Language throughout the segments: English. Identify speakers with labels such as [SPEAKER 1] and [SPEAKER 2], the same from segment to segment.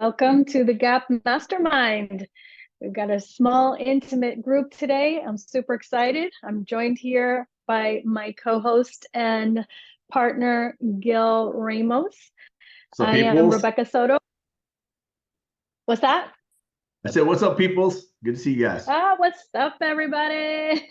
[SPEAKER 1] Welcome to the Gap Mastermind. We've got a small, intimate group today. I'm super excited. I'm joined here by my co-host and partner, Gil Ramos.
[SPEAKER 2] What's up,
[SPEAKER 1] I am
[SPEAKER 2] peoples?
[SPEAKER 1] Rebecca Soto. What's that?
[SPEAKER 2] I said, what's up, peoples? Good to see you guys.
[SPEAKER 1] What's up, everybody?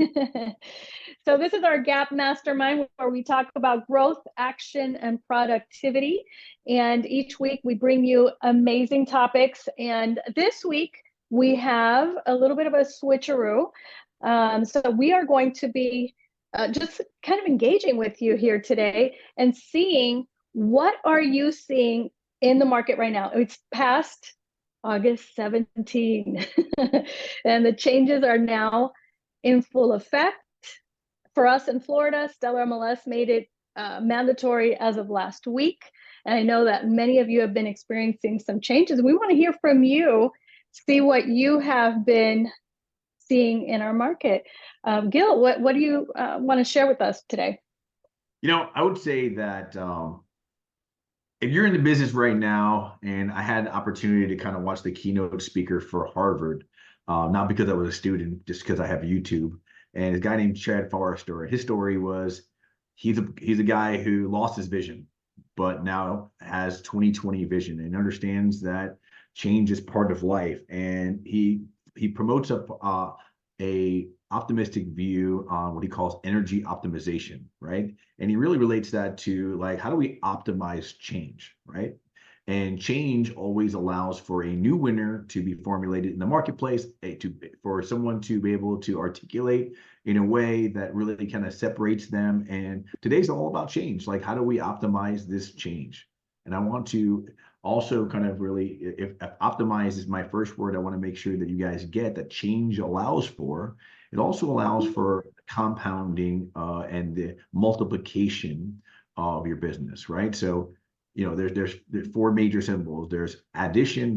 [SPEAKER 1] So this is our Gap Mastermind where we talk about growth, action, and productivity. And each week we bring you amazing topics. And this week we have a little bit of a switcheroo. So we are going to be just kind of engaging with you here today and seeing what are you seeing in the market right now. It's past August 17 and the changes are now in full effect. For us in Florida, Stellar MLS made it mandatory as of last week. And I know that many of you have been experiencing some changes. We want to hear from you, see what you have been seeing in our market. Gil, what do you want to share with us today?
[SPEAKER 2] I would say that if you're in the business right now, and I had the opportunity to kind of watch the keynote speaker for Harvard, not because I was a student, just because I have YouTube, and a guy named Chad Forrester. His story was he's a guy who lost his vision, but now has 20/20 vision and understands that change is part of life. And he promotes a optimistic view on what he calls energy optimization, right? And he really relates that to like, how do we optimize change, right? And change always allows for a new winner to be formulated in the marketplace, for someone to be able to articulate in a way that really kind of separates them. And today's all about change. Like, how do we optimize this change? And I want to also kind of really, if optimize is my first word, I want to make sure that you guys get that change allows for. It also allows for compounding and the multiplication of your business, right? So, there's four major symbols. There's addition,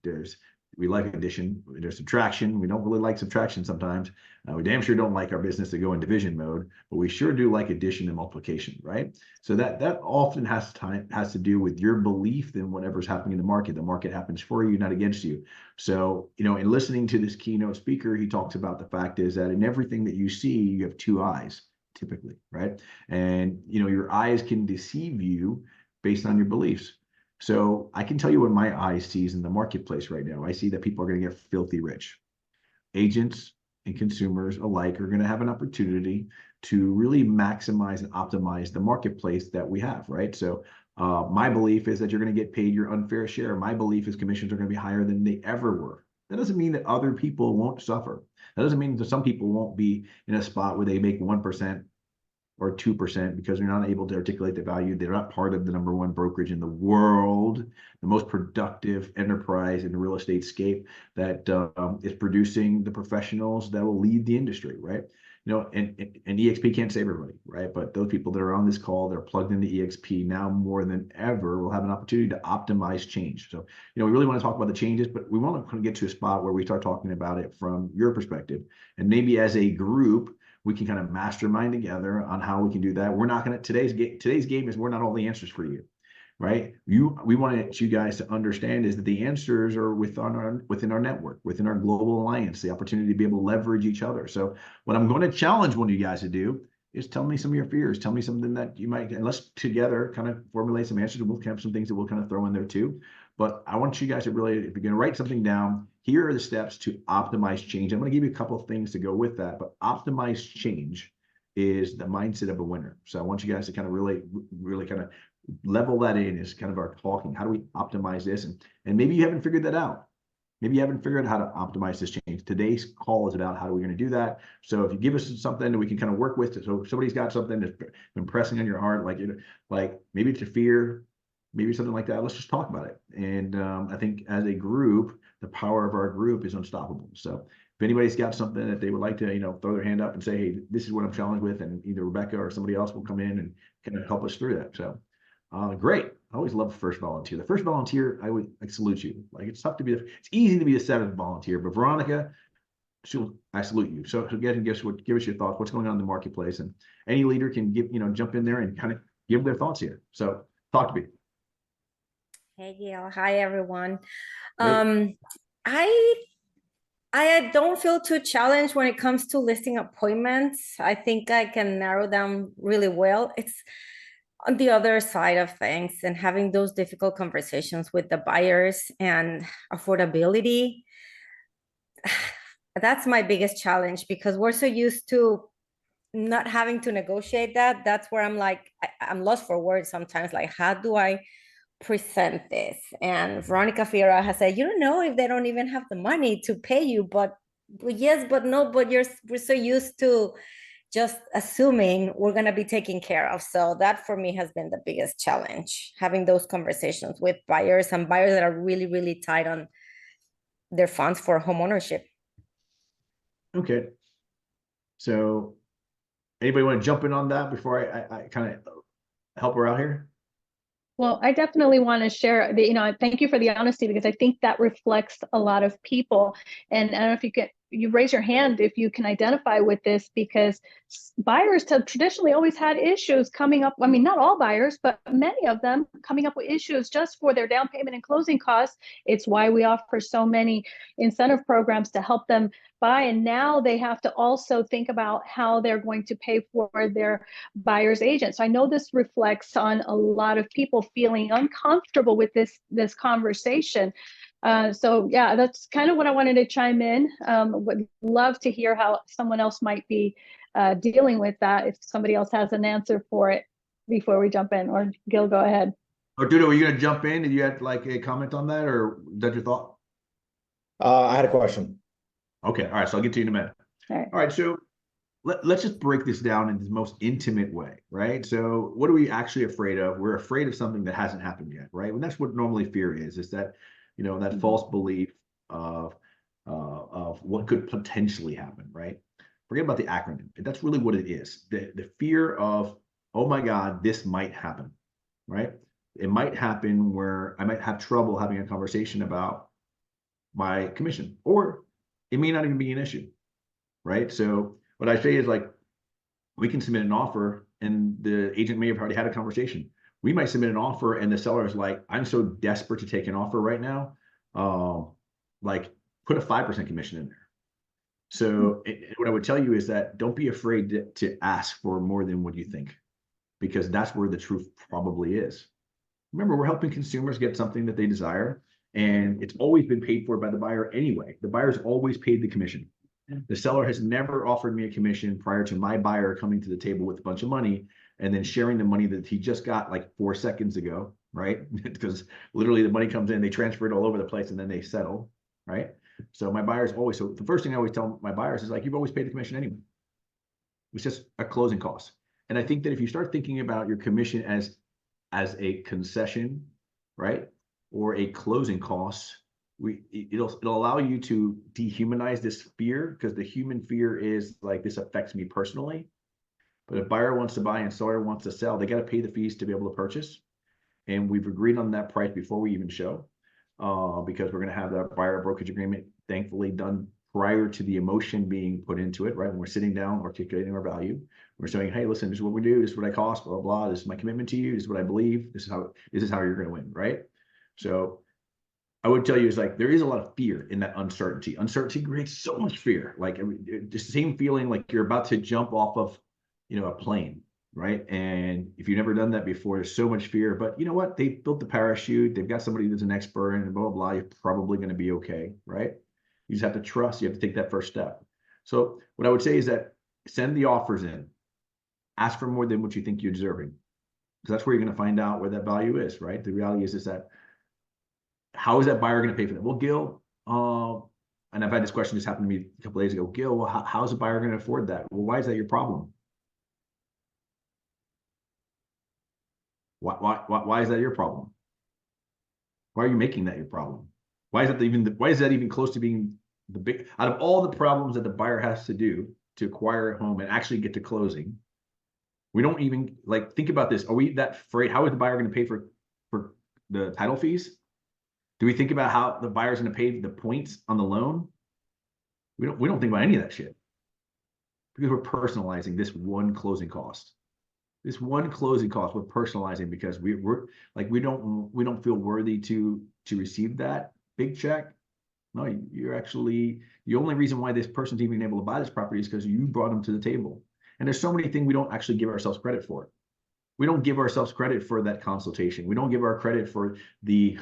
[SPEAKER 2] there's we like addition, there's subtraction. We don't really like subtraction sometimes. We damn sure don't like our business to go in division mode, but we sure do like addition and multiplication, right? So that often has to do with your belief in whatever's happening in the market. The market happens for you, not against you. So, in listening to this keynote speaker, he talks about the fact is that in everything that you see, you have two eyes, typically, right? And, your eyes can deceive you based on your beliefs. So I can tell you what my eye sees in the marketplace right now. I see that people are going to get filthy rich. Agents and consumers alike are going to have an opportunity to really maximize and optimize the marketplace that we have, right? So my belief is that you're going to get paid your unfair share. My belief is commissions are going to be higher than they ever were. That doesn't mean that other people won't suffer. That doesn't mean that some people won't be in a spot where they make 1% or 2% because they're not able to articulate the value. They're not part of the number one brokerage in the world, the most productive enterprise in the real estate scape that is producing the professionals that will lead the industry, right? And EXP can't save everybody, right? But those people that are on this call, they're plugged into EXP now more than ever will have an opportunity to optimize change. So, we really want to talk about the changes, but we want to kind of get to a spot where we start talking about it from your perspective. And maybe as a group, we can kind of mastermind together on how we can do that. We're not going to today's game is we're not all the answers for you, right? We want you guys to understand is that the answers are within our network, within our global alliance, the opportunity to be able to leverage each other. So what I'm going to challenge one of you guys to do is tell me some of your fears. Tell me something that you might, and let's together kind of formulate some answers. We'll have some things that we'll kind of throw in there too. But I want you guys to really, if you're going to write something down, here are the steps to optimize change. I'm going to give you a couple of things to go with that, but optimize change is the mindset of a winner. So I want you guys to kind of really kind of level that in as kind of our talking. How do we optimize this? And maybe you haven't figured that out. Maybe you haven't figured out how to optimize this change. Today's call is about how are we going to do that. So if you give us something that we can kind of work with, so if somebody's got something that's been pressing on your heart, like maybe it's a fear, maybe something like that, let's just talk about it. And I think as a group, the power of our group is unstoppable. So if anybody's got something that they would like to, throw their hand up and say, hey, this is what I'm challenged with, and either Rebecca or somebody else will come in and kind of help us through that. So great. I always love the first volunteer. The first volunteer, I salute you. Like it's tough to be, it's easy to be the seventh volunteer, but Veronica, I salute you. So get and give us your thoughts. What's going on in the marketplace, and any leader can jump in there and kind of give their thoughts here. So talk to me.
[SPEAKER 3] Hey, Gail. Hi, everyone.
[SPEAKER 2] Hey.
[SPEAKER 3] I I don't feel too challenged when it comes to listing appointments. I think I can narrow down really well. It's on the other side of things and having those difficult conversations with the buyers and affordability. That's my biggest challenge because we're so used to not having to negotiate that. That's where I'm like, I'm lost for words sometimes. Like, how do I present this? And Veronica Fiera has said, you don't know if they don't even have the money to pay you, but yes, but no, but we're so used to just assuming we're going to be taken care of. So that for me has been the biggest challenge, having those conversations with buyers and buyers that are really, really tight on their funds for home ownership.
[SPEAKER 2] Okay. So anybody want to jump in on that before I kind of help her out here?
[SPEAKER 1] Well, I definitely want to share thank you for the honesty because I think that reflects a lot of people. And I don't know if you raise your hand if you can identify with this because buyers have traditionally always had issues coming up. I mean, not all buyers, but many of them coming up with issues just for their down payment and closing costs. It's why we offer so many incentive programs to help them buy. And now they have to also think about how they're going to pay for their buyer's agent. So I know this reflects on a lot of people feeling uncomfortable with this conversation. So yeah, that's kind of what I wanted to chime in. Would love to hear how someone else might be dealing with that. If somebody else has an answer for it before we jump in, or Gil, go ahead.
[SPEAKER 2] Or Duda, were you going to jump in? Did you have like a comment on that, or is that your thought?
[SPEAKER 4] I had a question.
[SPEAKER 2] Okay, all right. So I'll get to you in a minute. All right. So let's just break this down in the most intimate way, right? So what are we actually afraid of? We're afraid of something that hasn't happened yet, right? And that's what normally fear is that, that false belief of what could potentially happen, right? Forget about the acronym. That's really what it is. The fear of, oh my God, this might happen, right? It might happen where I might have trouble having a conversation about my commission, or it may not even be an issue, right? So what I say is like, we can submit an offer and the agent may have already had a conversation. We might submit an offer and the seller is like, I'm so desperate to take an offer right now. Like put a 5% commission in there. So what I would tell you is that don't be afraid to ask for more than what you think, because that's where the truth probably is. Remember, we're helping consumers get something that they desire, and it's always been paid for by the buyer anyway. The buyer's always paid the commission. The seller has never offered me a commission prior to my buyer coming to the table with a bunch of money and then sharing the money that he just got like 4 seconds ago, right? Because literally the money comes in, they transfer it all over the place, and then they settle, right? So my buyers always, so the first thing I always tell my buyers is like, you've always paid the commission anyway. It's just a closing cost. And I think that if you start thinking about your commission as a concession, right, or a closing cost, it'll allow you to dehumanize this fear, because the human fear is like, this affects me personally. But if buyer wants to buy and seller wants to sell, they got to pay the fees to be able to purchase. And we've agreed on that price before we even show, because we're going to have that buyer brokerage agreement, thankfully, done prior to the emotion being put into it, right? When we're sitting down, articulating our value, we're saying, hey, listen, this is what we do. This is what I cost, blah, blah, blah. This is my commitment to you. This is what I believe. This is how you're going to win, right? So I would tell you is like, there is a lot of fear in that uncertainty. Uncertainty creates so much fear. Like just the same feeling like you're about to jump off of, a plane, right? And if you've never done that before, there's so much fear, but you know what? They've built the parachute. They've got somebody that's an expert and blah, blah, blah. You're probably going to be okay, right? You just have to trust. You have to take that first step. So what I would say is that send the offers in. Ask for more than what you think you're deserving, because that's where you're going to find out where that value is, right? The reality is that how is that buyer going to pay for that? Well, Gil, and I've had this question just happened to me a couple of days ago. Gil, well, how is a buyer going to afford that? Well, why is that your problem? Why is that your problem? Why are you making that your problem? Why is that even close to being the big, out of all the problems that the buyer has to do to acquire a home and actually get to closing? We don't even like think about this. Are we that afraid? How is the buyer going to pay for the title fees? Do we think about how the buyer's going to pay the points on the loan? We don't think about any of that shit, because we're personalizing this one closing cost. this one closing cost, we're personalizing because we're like, we don't feel worthy to receive that big check. No, you're actually, the only reason why this person's even able to buy this property is because you brought them to the table. And there's so many things we don't actually give ourselves credit for. We don't give ourselves credit for that consultation. We don't give our credit for the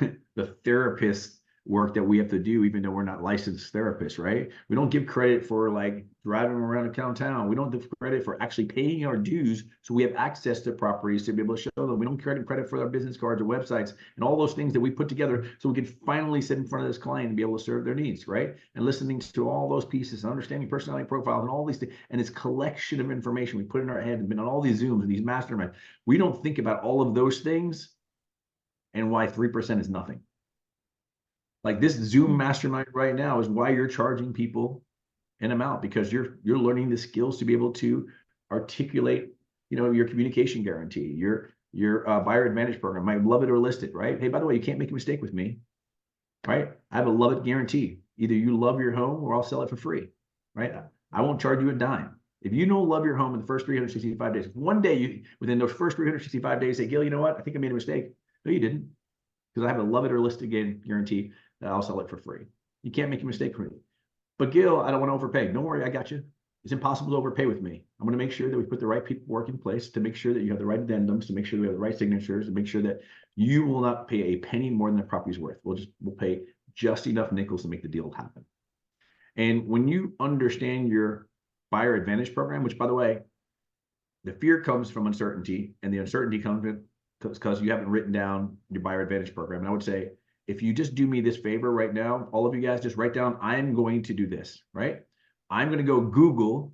[SPEAKER 2] therapist work that we have to do, even though we're not licensed therapists, right? We don't give credit for like driving around downtown. We don't give credit for actually paying our dues so we have access to properties to be able to show them. We don't credit for our business cards or websites and all those things that we put together so we can finally sit in front of this client and be able to serve their needs, right? And listening to all those pieces and understanding personality profiles and all these things, and this collection of information we put in our head and been on all these Zooms and these masterminds. We don't think about all of those things and why 3% is nothing. Like this Zoom mastermind right now is why you're charging people an amount, because you're learning the skills to be able to articulate, your communication guarantee, your buyer advantage program, my love it or list it, right? Hey, by the way, you can't make a mistake with me, right? I have a love it guarantee. Either you love your home or I'll sell it for free, right? I won't charge you a dime. If you don't love your home in the first 365 days, one day within those first 365 days, say, Gil, you know what? I think I made a mistake. No, you didn't. Because I have a love it or list it guarantee that I'll sell it for free. You can't make a mistake for me. But Gil, I don't want to overpay. Don't worry, I got you. It's impossible to overpay with me. I'm going to make sure that we put the right paperwork in place to make sure that you have the right addendums, to make sure that we have the right signatures, to make sure that you will not pay a penny more than the property's worth. We'll pay just enough nickels to make the deal happen. And when you understand your buyer advantage program, which by the way, the fear comes from uncertainty, and the uncertainty comes because you haven't written down your buyer advantage program. And I would say, if you just do me this favor right now, all of you guys just write down, I'm going to do this, right? I'm going to go Google.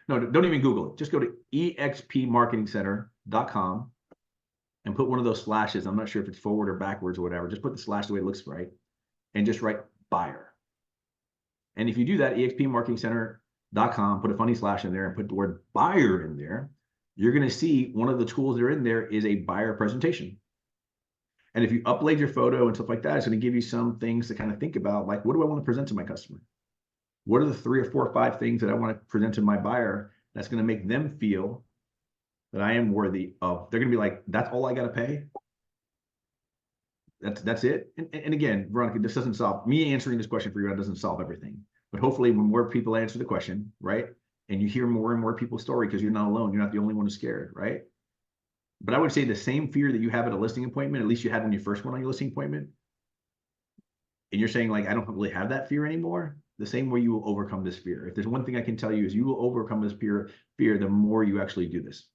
[SPEAKER 2] No, don't even Google it. Just go to expmarketingcenter.com and put one of those slashes. I'm not sure if it's forward or backwards or whatever. Just put the slash the way it looks, right? And just write buyer. And if you do that, expmarketingcenter.com, put a funny slash in there and put the word buyer in there, you're going to see one of the tools that are in there is a buyer presentation. And if you upload your photo and stuff like that, it's going to give you some things to kind of think about, like, what do I want to present to my customer? What are the 3 or 4 or 5 things that I want to present to my buyer that's going to make them feel that I am worthy of? They're going to be like, that's all I got to pay? That's it? And again, Veronica, this doesn't solve, me answering this question for you, that doesn't solve everything. But hopefully when more people answer the question, right? And you hear more and more people's story, because you're not alone. You're not the only one who's scared, right? But I would say the same fear that you have at a listing appointment, at least you had when you first went on your listing appointment, and you're saying, like, I don't really have that fear anymore, the same way you will overcome this fear. If there's one thing I can tell you is you will overcome this fear the more you actually do this.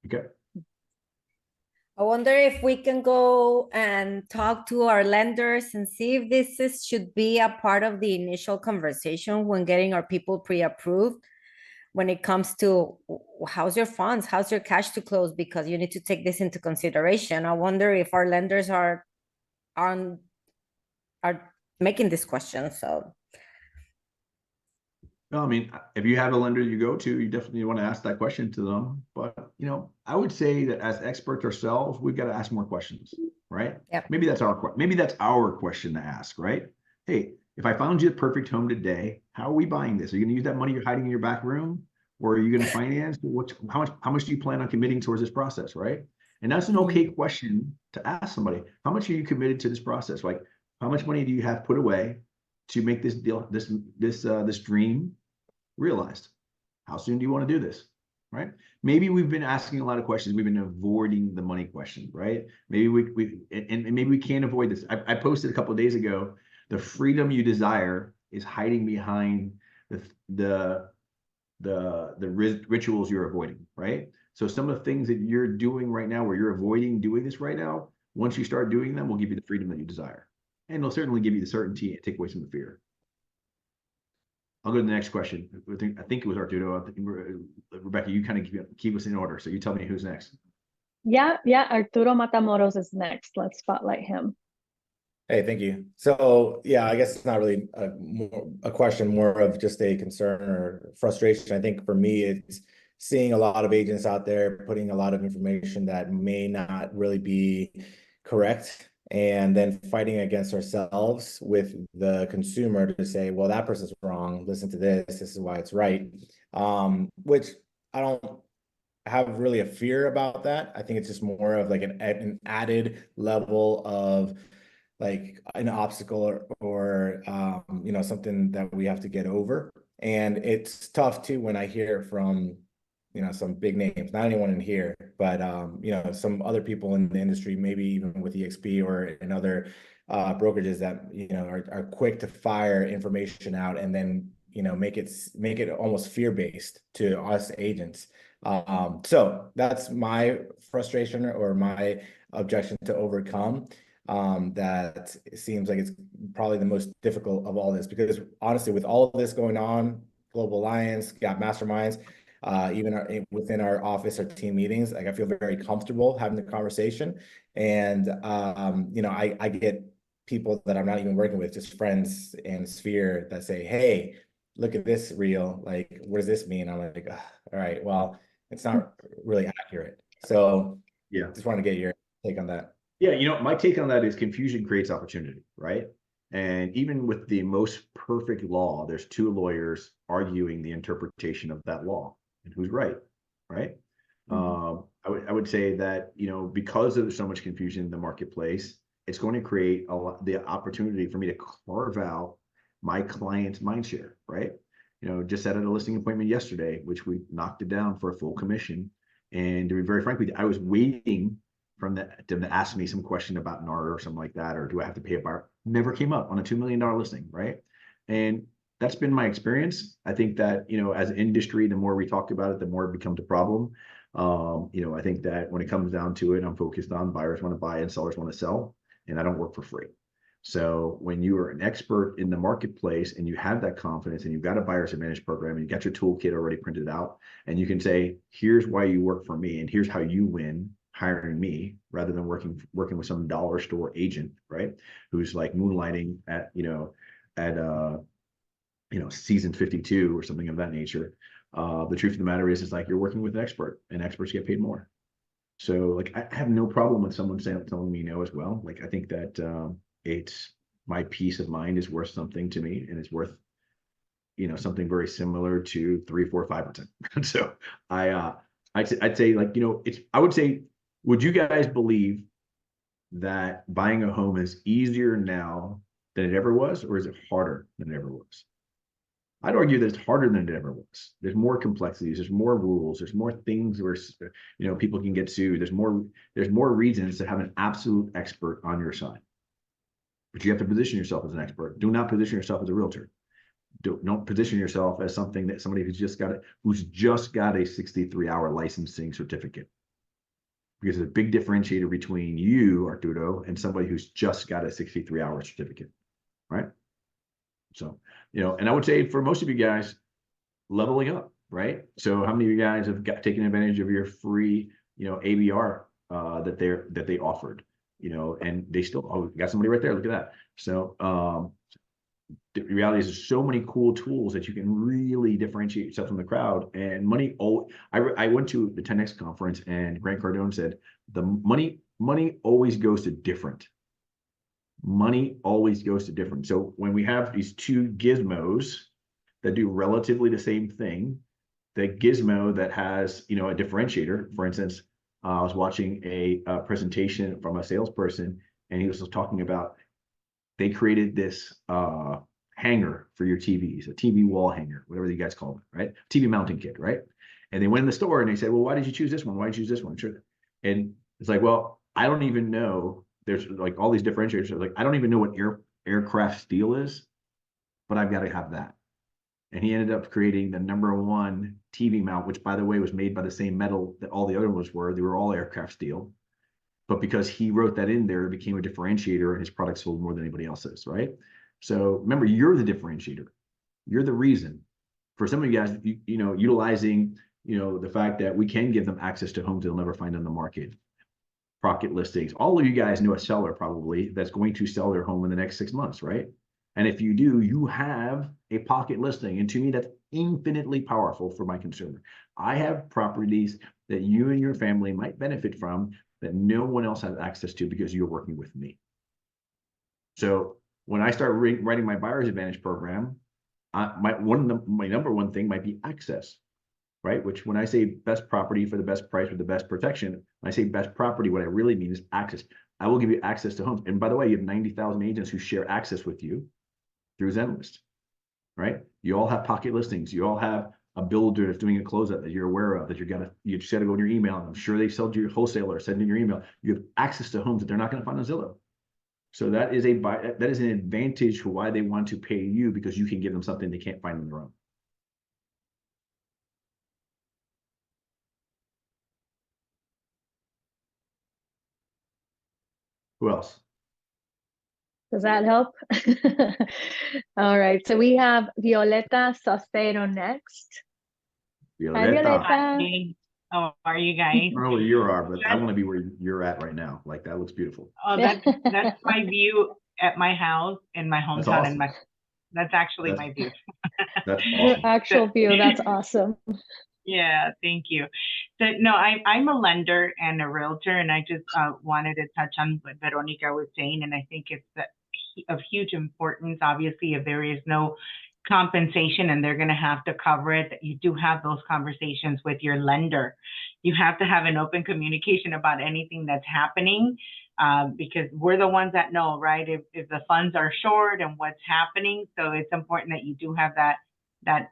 [SPEAKER 2] Okay.
[SPEAKER 3] I wonder if we can go and talk to our lenders and see if this should be a part of the initial conversation when getting our people pre-approved. When it comes to how's your funds, how's your cash to close, because you need to take this into consideration. I wonder if our lenders are making this question. So,
[SPEAKER 2] no, I mean, if you have a lender you go to, you definitely want to ask that question to them. But, I would say that as experts ourselves, we've got to ask more questions, right?
[SPEAKER 3] Yep.
[SPEAKER 2] Maybe that's our question to ask, right? Hey, if I found you the perfect home today, how are we buying this? Are you going to use that money you're hiding in your back room, or are you going to finance? How much do you plan on committing towards this process, right? And that's an okay question to ask somebody. How much are you committed to this process? Like, how much money do you have put away to make this deal, this dream realized? How soon do you want to do this, right? Maybe we've been asking a lot of questions. We've been avoiding the money question, right? Maybe maybe we can't avoid this. I posted a couple of days ago, the freedom you desire is hiding behind the rituals you're avoiding, right? So some of the things that you're doing right now, where you're avoiding doing this right now, once you start doing them, will give you the freedom that you desire. And it'll certainly give you the certainty and take away some of the fear. I'll go to the next question. I think it was Arturo. Rebecca, you kind of keep us in order. So you tell me who's next.
[SPEAKER 1] Yeah, Arturo Matamoros is next. Let's spotlight him.
[SPEAKER 4] Hey, thank you. So yeah, I guess it's not really a question, more of just a concern or frustration. I think for me, it's seeing a lot of agents out there putting a lot of information that may not really be correct, and then fighting against ourselves with the consumer to say, well, that person's wrong. Listen to this. This is why it's right. Which I don't have really a fear about that. I think it's just more of like an added level of like an obstacle or you know, something that we have to get over. And it's tough too when I hear from, you know, some big names, not anyone in here, but you know, some other people in the industry, maybe even with EXP or in other brokerages that, you know, are quick to fire information out and then, you know, make it almost fear-based to us agents. So that's my frustration or my objection to overcome. That seems like it's probably the most difficult of all this, because honestly, with all of this going on, Global Alliance, got masterminds, even within our office or team meetings, like I feel very comfortable having the conversation. And you know, I get people that I'm not even working with, just friends and sphere, that say, hey, look at this reel, like what does this mean? I'm like, all right, well, it's not really accurate. So
[SPEAKER 2] Yeah.
[SPEAKER 4] just want to get your take on that.
[SPEAKER 2] Yeah, you know, my take on that is confusion creates opportunity, right? And even with the most perfect law, there's two lawyers arguing the interpretation of that law and who's right, right? I would say that, you know, because there's so much confusion in the marketplace, it's going to create the opportunity for me to carve out my client's mind share, right? You know, just at a listing appointment yesterday, which we knocked it down for a full commission. And to be very frank with you, I was waiting from them to ask me some question about NAR or something like that, or do I have to pay a buyer? Never came up on a $2 million listing, right? And that's been my experience. I think that, you know, as an industry, the more we talk about it, the more it becomes a problem. You know, I think that when it comes down to it, I'm focused on buyers want to buy and sellers want to sell, and I don't work for free. So when you are an expert in the marketplace and you have that confidence and you've got a buyer's advantage program and you got your toolkit already printed out, and you can say, here's why you work for me and here's how you win hiring me rather than working with some dollar store agent, right? Who's like moonlighting at, you know, season 52 or something of that nature. The truth of the matter is like you're working with an expert, and experts get paid more. So like I have no problem with someone telling me no as well. Like I think that it's my peace of mind is worth something to me, and it's worth, you know, something very similar to 3, 4, 5, or 10. So I'd say, like, you know, I would say, would you guys believe that buying a home is easier now than it ever was, or is it harder than it ever was? I'd argue that it's harder than it ever was. There's more complexities, there's more rules, there's more things where, you know, people can get sued. There's more reasons to have an absolute expert on your side. But you have to position yourself as an expert. Do not position yourself as a realtor. Don't position yourself as somebody who's just got a 63-hour licensing certificate. Because there's a big differentiator between you, Arturo, and somebody who's just got a 63-hour certificate, right? So, you know, and I would say for most of you guys, leveling up, right? So how many of you guys have taken advantage of your free, you know, ABR that they offered, you know, and they still, got somebody right there, look at that. So the reality is there's so many cool tools that you can really differentiate yourself from the crowd. And money, I went to the 10X conference, and Grant Cardone said the money always goes to different. Money always goes to different. So when we have these two gizmos that do relatively the same thing, the gizmo that has, you know, a differentiator, for instance, I was watching a presentation from a salesperson, and he was talking about they created this hanger for your TVs, a TV wall hanger, whatever you guys call it, right? TV mounting kit, right? And they went in the store and they said, well, why did you choose this one? Why did you choose this one? Sure. And it's like, well, I don't even know. There's like all these differentiators. Like, I don't even know what aircraft steel is, but I've got to have that. And he ended up creating the #1 TV mount, which, by the way, was made by the same metal that all the other ones were. They were all aircraft steel. But because he wrote that in there, it became a differentiator, and his product sold more than anybody else's, right? So remember, you're the differentiator. You're the reason. For some of you guys, you know, utilizing, you know, the fact that we can give them access to homes they'll never find on the market, pocket listings. All of you guys know a seller probably that's going to sell their home in the next 6 months, right? And if you do, you have a pocket listing. And to me, that's infinitely powerful for my consumer. I have properties that you and your family might benefit from that no one else has access to because you're working with me. So when I start writing my buyer's advantage program, my #1 thing might be access. right? Which when I say best property for the best price with the best protection, when I say best property, what I really mean is access. I will give you access to homes. And by the way, you have 90,000 agents who share access with you through Zenlist, right? You all have pocket listings. You all have a builder that's doing a closeout that you're aware of, that you just got to go in your email. And I'm sure they sell to your wholesaler or send in your email. You have access to homes that they're not going to find on Zillow. So that is an advantage for why they want to pay you, because you can give them something they can't find on their own. Who else?
[SPEAKER 1] Does that help? All right. So we have Violeta Sostero next. Hi,
[SPEAKER 2] Violeta.
[SPEAKER 1] Violeta.
[SPEAKER 5] How are you guys?
[SPEAKER 2] I don't know where you are, but I want to be where you're at right now. Like, that looks beautiful.
[SPEAKER 5] Oh, that's my view at my house in my hometown.
[SPEAKER 2] That's awesome.
[SPEAKER 5] That's actually my view.
[SPEAKER 2] That's
[SPEAKER 1] Your
[SPEAKER 2] awesome.
[SPEAKER 1] actual view. That's awesome.
[SPEAKER 5] Yeah, thank you. So no, I'm a lender and a realtor, and I just wanted to touch on what Veronica was saying, and I think it's of huge importance. Obviously, if there is no compensation and they're going to have to cover it, that you do have those conversations with your lender. You have to have an open communication about anything that's happening, because we're the ones that know, right? If the funds are short and what's happening. So it's important that you do have that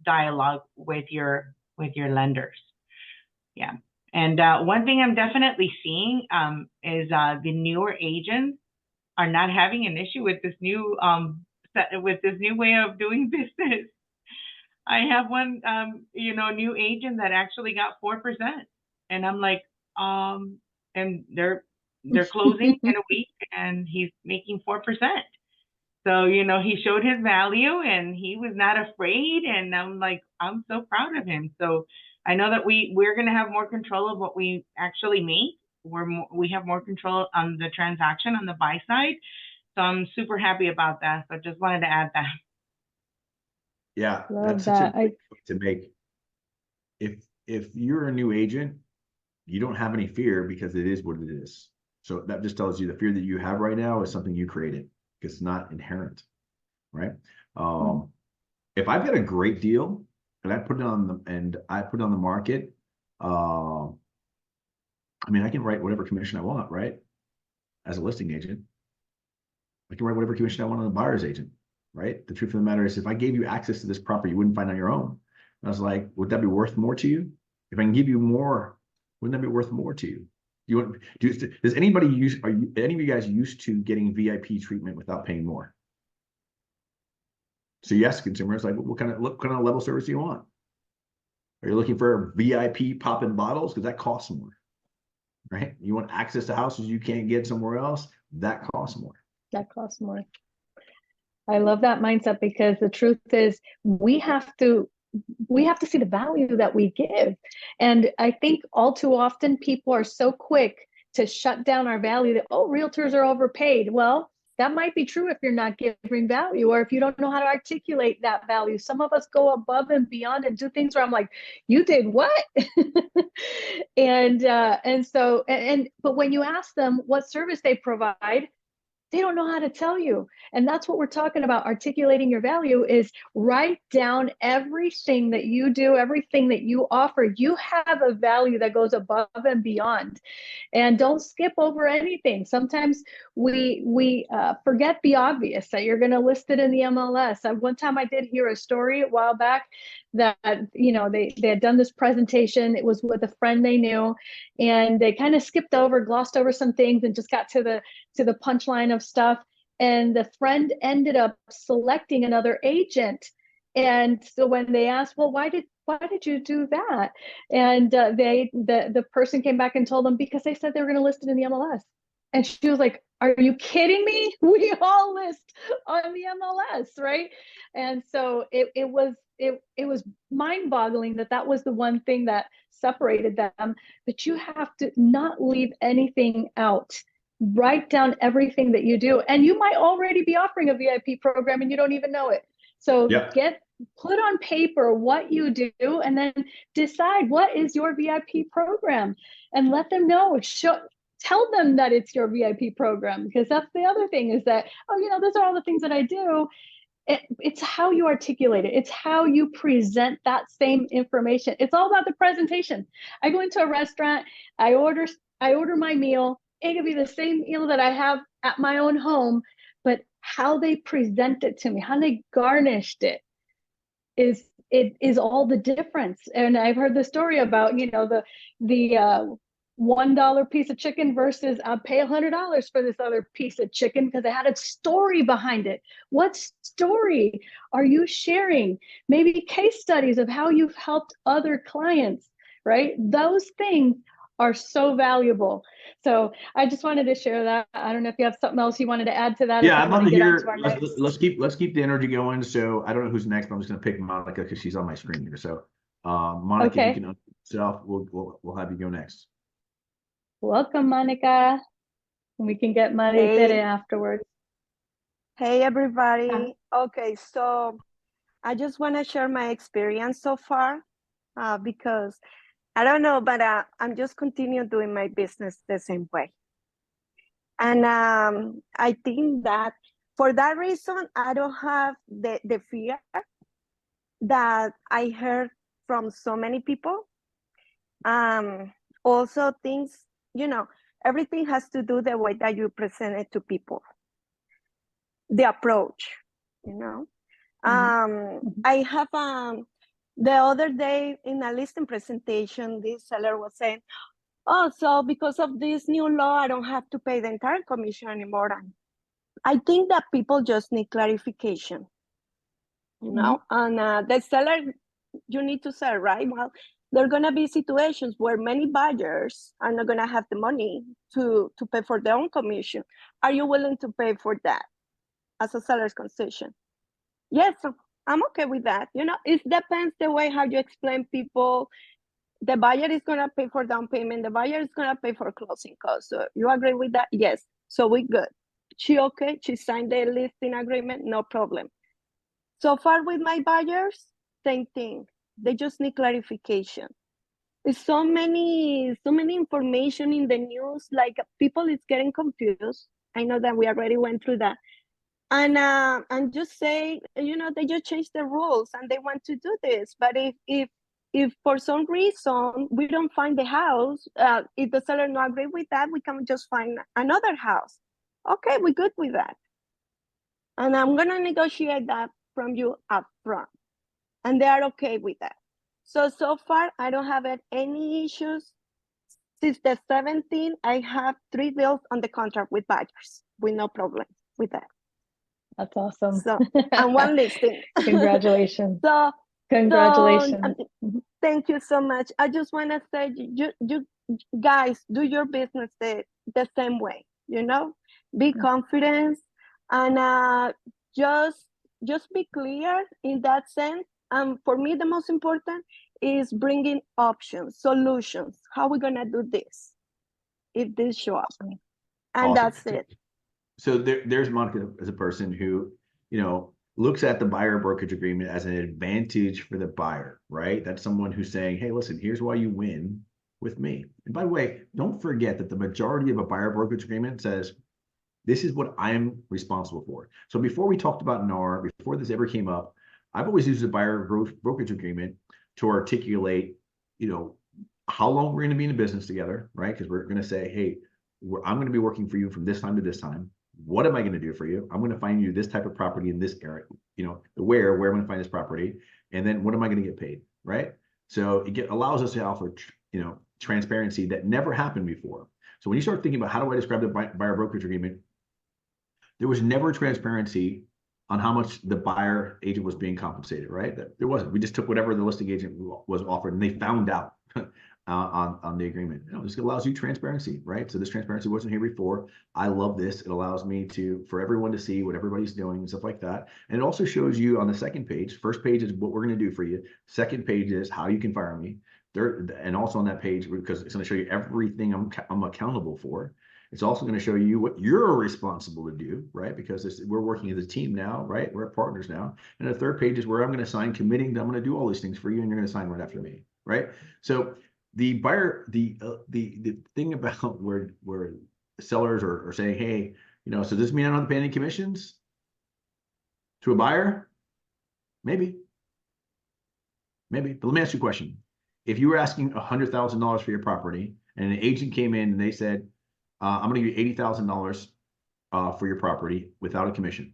[SPEAKER 5] dialogue with your lenders. Yeah. And one thing I'm definitely seeing is the newer agents are not having an issue with this new way of doing business. I have one new agent that actually got 4%, and I'm like, and they're closing in a week, and he's making 4%. So, he showed his value and he was not afraid. And I'm like, I'm so proud of him. So I know that we're going to have more control of what we actually make. We have more control on the transaction on the buy side. So I'm super happy about that. So just wanted to add that.
[SPEAKER 2] Yeah,
[SPEAKER 1] Love
[SPEAKER 2] that's such a
[SPEAKER 1] that.
[SPEAKER 2] point to make. If you're a new agent, you don't have any fear, because it is what it is. So that just tells you the fear that you have right now is something you created, because it's not inherent, right? If I've got a great deal and I put it on the market, I mean, I can write whatever commission I want, right? As a listing agent, I can write whatever commission I want on the buyer's agent, right? The truth of the matter is, if I gave you access to this property you wouldn't find on your own, and I was like, would that be worth more to you? If I can give you more, wouldn't that be worth more to you? Does anybody any of you guys used to getting VIP treatment without paying more? So you ask consumers, like, what kind of level service do you want? Are you looking for VIP pop-in bottles? Because that costs more, right? You want access to houses you can't get somewhere else? That costs more.
[SPEAKER 1] That costs more. I love that mindset, because the truth is we have to see the value that we give. And I think all too often people are so quick to shut down our value that, oh, realtors are overpaid. Well, that might be true if you're not giving value, or if you don't know how to articulate that value. Some of us go above and beyond and do things where I'm like, you did what? But when you ask them what service they provide, they don't know how to tell you. And that's what we're talking about. Articulating your value is write down everything that you do, everything that you offer. You have a value that goes above and beyond. And don't skip over anything. Sometimes we forget the obvious, that you're going to list it in the MLS. One time I did hear a story a while back that, they had done this presentation. It was with a friend they knew, and they kind of glossed over some things and just got to the punchline of stuff. And the friend ended up selecting another agent. And so when they asked, well, why did you do that? And the person came back and told them, because they said they were going to list it in the MLS. And she was like, are you kidding me? We all list on the MLS, right? And so it was mind-boggling that was the one thing that separated them. But you have to not leave anything out. Write down everything that you do. And you might already be offering a VIP program and you don't even know it. So put on paper what you do, and then decide what is your VIP program, and let them know. Tell them that it's your VIP program, because that's the other thing, is that, oh, those are all the things that I do. it's how you articulate it. It's how you present that same information. It's all about the presentation. I go into a restaurant, I order my meal. It could be the same meal that I have at my own home, but how they present it to me, how they garnished it is all the difference. And I've heard the story about, you know, the $1 piece of chicken versus I'll pay $100 for this other piece of chicken because it had a story behind it. What story are you sharing? Maybe case studies of how you've helped other clients, right? Those things are so valuable. So I just wanted to share that. I don't know if you have something else you wanted to add to that.
[SPEAKER 2] Yeah, I'd love to hear.
[SPEAKER 1] Next.
[SPEAKER 2] Let's keep the energy going. So I don't know who's next. But I'm just going to pick Monica because she's on my screen here. So Monica,
[SPEAKER 1] okay.
[SPEAKER 2] you can unmute yourself. We'll have you go next.
[SPEAKER 1] Welcome, Monica. And we can get Maritere afterwards.
[SPEAKER 6] Hey, everybody. Okay, so I just want to share my experience so far because I don't know, but I'm just continuing doing my business the same way. And I think that for that reason, I don't have the fear that I heard from so many people. Also things, you know, everything has to do the way that you present it to people. The approach, you know. I have the other day in a listing presentation, this seller was saying, oh, so because of this new law, I don't have to pay the entire commission anymore. And I think that people just need clarification, you know, and the seller, you need to sell, right? Well, there are going to be situations where many buyers are not going to have the money to pay for their own commission. Are you willing to pay for that as a seller's concession? Yes, I'm okay with that. You know, it depends the way how you explain people. The buyer is going to pay for down payment. The buyer is going to pay for closing costs. So you agree with that? Yes. So we good. She okay? She signed the listing agreement? No problem. So far with my buyers, same thing. They just need clarification. There's so many information in the news, like people is getting confused. I know that we already went through that. And just say, you know, they just changed the rules and they want to do this. But if for some reason we don't find the house, if the seller not agree with that, we can just find another house. Okay, we're good with that. And I'm gonna negotiate that from you up front. And they are okay with that. So far, I don't have any issues. Since the 17th, I have 3 deals on the contract with buyers with no problem with that.
[SPEAKER 1] That's awesome.
[SPEAKER 6] So, and 1 listing.
[SPEAKER 1] Congratulations.
[SPEAKER 6] Congratulations. Thank you so much. I just want to say, you guys, do your business the same way, you know? Be confident and just be clear in that sense. For me, the most important is bringing options, solutions. How are we going to do this if this show up? And
[SPEAKER 2] Awesome.
[SPEAKER 6] that's it.
[SPEAKER 2] So there's Monica as a person who, you know, looks at the buyer brokerage agreement as an advantage for the buyer, right? That's someone who's saying, hey, listen, here's why you win with me. And by the way, don't forget that the majority of a buyer brokerage agreement says, this is what I'm responsible for. So before we talked about NAR, before this ever came up, I've always used a buyer brokerage agreement to articulate, you know, how long we're going to be in a business together, right? Because we're going to say, hey, I'm going to be working for you from this time to this time. What am I going to do for you? I'm going to find you this type of property in this area, you know, where I'm going to find this property. And then what am I going to get paid, right? So it allows us to offer, you know, transparency that never happened before. So when you start thinking about how do I describe the buyer brokerage agreement, there was never transparency on how much the buyer agent was being compensated, right? There wasn't. We just took whatever the listing agent was offered and they found out on the agreement. You know, this allows you transparency, right? So this transparency wasn't here before. I love this. It allows me for everyone to see what everybody's doing and stuff like that. And it also shows you on the second page. First page is what we're going to do for you. Second page is how you can fire me. Third, and also on that page, because it's going to show you everything I'm accountable for. It's also going to show you what you're responsible to do, right? Because we're working as a team now, right? We're partners now. And the third page is where I'm going to sign committing that I'm going to do all these things for you and you're going to sign right after me, right? So the buyer, the thing about where sellers are saying, hey, you know, so does this mean I don't have to pay any commissions? To a buyer, maybe. Maybe. But let me ask you a question. If you were asking $100,000 for your property and an agent came in and they said, I'm going to give you $80,000 for your property without a commission.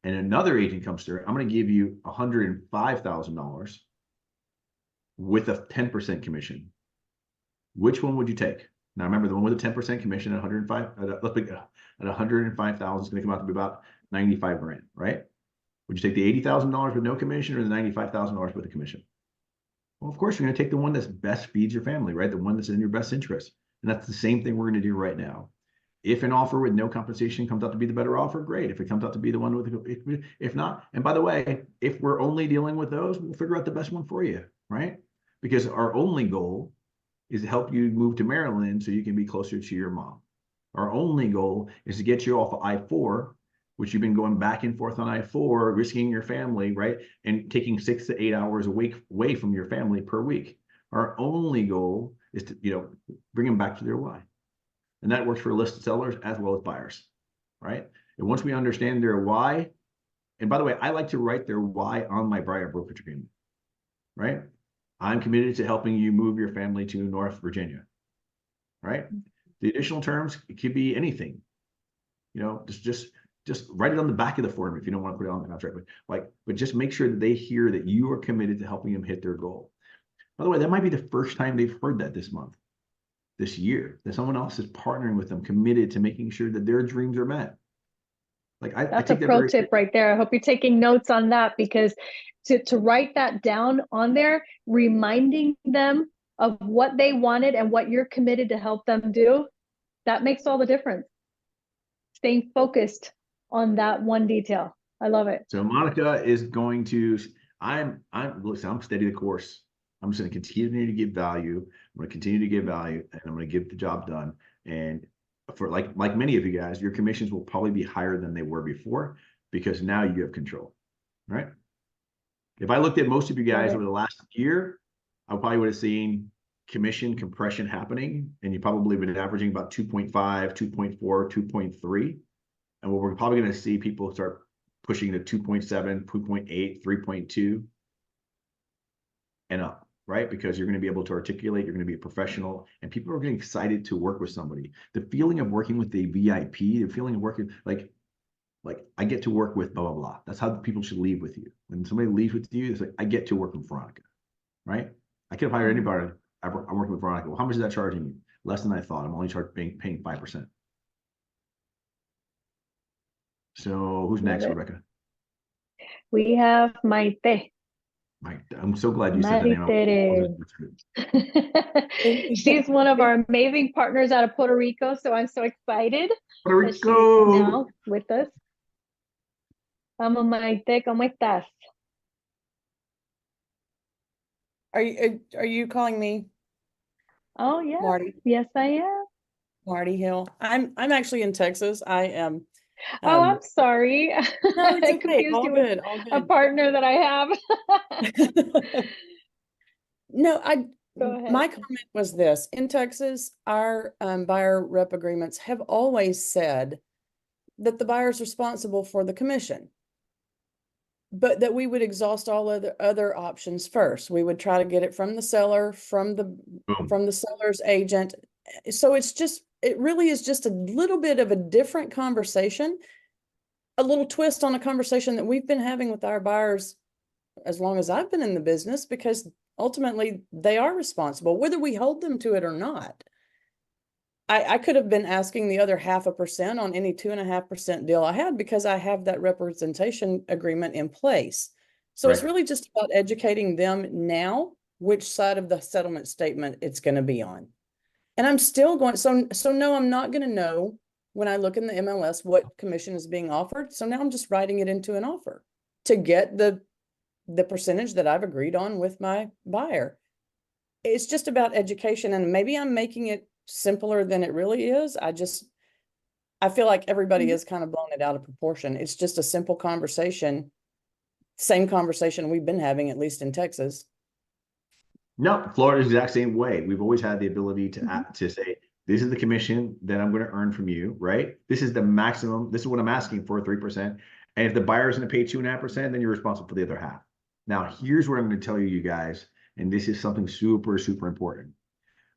[SPEAKER 2] And another agent comes through, I'm going to give you $105,000 with a 10% commission. Which one would you take? Now remember, the one with a 10% commission at 105, at 105,000 is going to come out to be about 95 grand, right? Would you take the $80,000 with no commission or the $95,000 with a commission? Well, of course, you're going to take the one that's best feeds your family, right? The one that's in your best interest. And that's the same thing we're going to do right now. If an offer with no compensation comes out to be the better offer, great. If it comes out to be the one with, if not, and by the way, if we're only dealing with those, we'll figure out the best one for you, right? Because our only goal is to help you move to Maryland so you can be closer to your mom. Our only goal is to get you off of I-4, which you've been going back and forth on I-4, risking your family, right? And taking 6 to 8 hours a week away from your family per week. Our only goal is to, bring them back to their why. And that works for listed sellers as well as buyers, right? And once we understand their why, and by the way, I like to write their why on my buyer brokerage agreement, right? I'm committed to helping you move your family to North Virginia, right? The additional terms, it could be anything, just write it on the back of the form if you don't want to put it on the contract, but just make sure that they hear that you are committed to helping them hit their goal. By the way, that might be the first time they've heard that this month, this year, that someone else is partnering with them, committed to making sure that their dreams are met.
[SPEAKER 1] That's a pro tip right there. I hope you're taking notes on that, because to write that down on there, reminding them of what they wanted and what you're committed to help them do, that makes all the difference. Staying focused on that one detail. I love it.
[SPEAKER 2] So Monica is going to, listen, I'm steady the course. I'm just going to continue to give value. I'm going to continue to give value, and I'm going to get the job done. And for like many of you guys, your commissions will probably be higher than they were before, because now you have control, right? If I looked at most of you guys over the last year, I probably would have seen commission compression happening, and you probably been averaging about 2.5, 2.4, 2.3. And what we're probably going to see people start pushing to 2.7, 2.8, 3.2 and up, right? Because you're going to be able to articulate, you're going to be a professional, and people are getting excited to work with somebody. The feeling of working with a VIP, the feeling of working like I get to work with blah, blah, blah. That's how people should leave with you. When somebody leaves with you, it's like, I get to work with Veronica, right? I could have hired anybody. I'm working with Veronica. Well, how much is that charging you? Less than I thought. I'm only paying 5%. So who's next, Rebecca?
[SPEAKER 1] We have Maite.
[SPEAKER 2] I'm so glad you said that name.
[SPEAKER 1] She's one of our amazing partners out of Puerto Rico, so I'm so excited
[SPEAKER 2] Puerto
[SPEAKER 1] that she's
[SPEAKER 2] Rico
[SPEAKER 1] now with us. Vamos, Maite, ¿cómo estás?
[SPEAKER 7] Are you calling me?
[SPEAKER 1] Oh yeah,
[SPEAKER 7] Marty?
[SPEAKER 1] Yes, I am.
[SPEAKER 7] Marty Hill. I'm actually in Texas. I am.
[SPEAKER 1] Oh, I'm sorry.
[SPEAKER 7] No, it's
[SPEAKER 1] I
[SPEAKER 7] okay.
[SPEAKER 1] confused
[SPEAKER 7] All
[SPEAKER 1] you
[SPEAKER 7] good.
[SPEAKER 1] with
[SPEAKER 7] All
[SPEAKER 1] a
[SPEAKER 7] good.
[SPEAKER 1] partner that I have.
[SPEAKER 7] No,
[SPEAKER 1] Go ahead.
[SPEAKER 7] my comment was this: in Texas, our buyer rep agreements have always said that the buyer is responsible for the commission, but that we would exhaust all other options first. We would try to get it from the seller, from the seller's agent. So it really is just a little bit of a different conversation, a little twist on a conversation that we've been having with our buyers as long as I've been in the business, because ultimately they are responsible, whether we hold them to it or not. I could have been asking the other 0.5% on any 2.5% deal I had, because I have that representation agreement in place. So It's really just about educating them now which side of the settlement statement it's going to be on. And I'm still going, so no, I'm not going to know when I look in the MLS what commission is being offered. So now I'm just writing it into an offer to get the percentage that I've agreed on with my buyer. It's just about education, and maybe I'm making it simpler than it really is. I feel like everybody has kind of blown it out of proportion. It's just a simple conversation, same conversation we've been having, at least in Texas.
[SPEAKER 2] No, Florida's the exact same way. We've always had the ability to say, this is the commission that I'm going to earn from you, right? This is the maximum. This is what I'm asking for, 3%. And if the buyer is going to pay 2.5%, then you're responsible for the other half. Now, here's what I'm going to tell you guys, and this is something super, super important.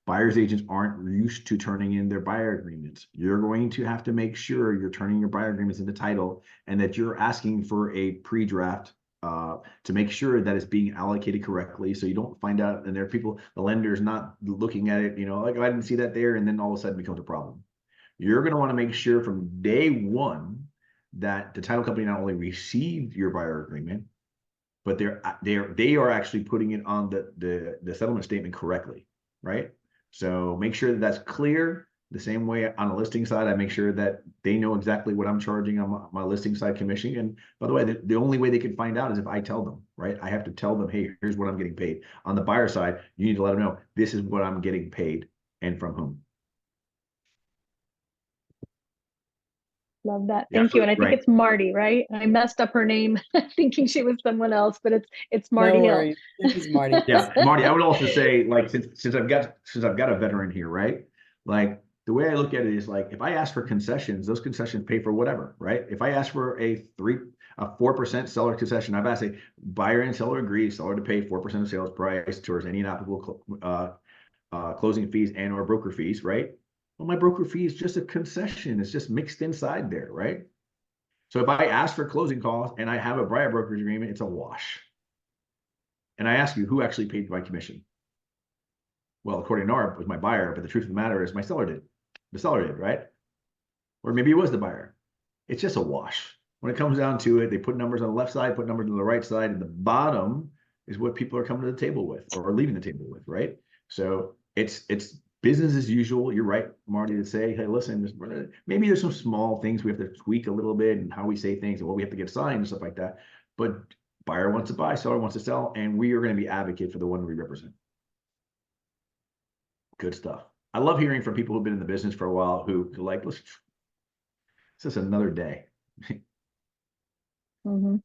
[SPEAKER 2] Buyer's agents aren't used to turning in their buyer agreements. You're going to have to make sure you're turning your buyer agreements into title and that you're asking for a pre-draft to make sure that it's being allocated correctly. So you don't find out, and there are people, the lender's not looking at it, like, oh, I didn't see that there, and then all of a sudden it becomes a problem. You're going to want to make sure from day one that the title company not only received your buyer agreement, but they are actually putting it on the settlement statement correctly, right? So make sure that that's clear. The same way on the listing side, I make sure that they know exactly what I'm charging on my listing side commission. And by the way, the only way they can find out is if I tell them, right? I have to tell them, hey, here's what I'm getting paid. On the buyer side, you need to let them know this is what I'm getting paid and from whom.
[SPEAKER 1] Love that.
[SPEAKER 2] Yeah,
[SPEAKER 1] Thank you. And I think
[SPEAKER 2] right.
[SPEAKER 1] it's Marty, right? I messed up her name thinking she was someone else, but it's Marty
[SPEAKER 7] No
[SPEAKER 1] Hill.
[SPEAKER 7] worries. It is Marty.
[SPEAKER 2] Yeah, Marty, I would also say, like, since I've got a veteran here, right? Like, the way I look at it is like, if I ask for concessions, those concessions pay for whatever, right? If I ask for a 4% seller concession, I've asked a buyer and seller agree, seller to pay 4% of sales price towards any inapplicable closing fees and or broker fees, right? Well, my broker fee is just a concession. It's just mixed inside there, right? So if I ask for closing costs and I have a buyer brokerage agreement, it's a wash. And I ask you, who actually paid my commission? Well, according to NAR, it was my buyer, but the truth of the matter is my seller did. The seller did, right? Or maybe it was the buyer. It's just a wash. When it comes down to it, they put numbers on the left side, put numbers on the right side, and the bottom is what people are coming to the table with or leaving the table with, right? So it's business as usual. You're right, Marty, to say, hey, listen, maybe there's some small things we have to tweak a little bit and how we say things and what we have to get signed and stuff like that. But buyer wants to buy, seller wants to sell, and we are going to be advocate for the one we represent. Good stuff. I love hearing from people who've been in the business for a while who like, listen, it's just another day.
[SPEAKER 1] Mm-hmm.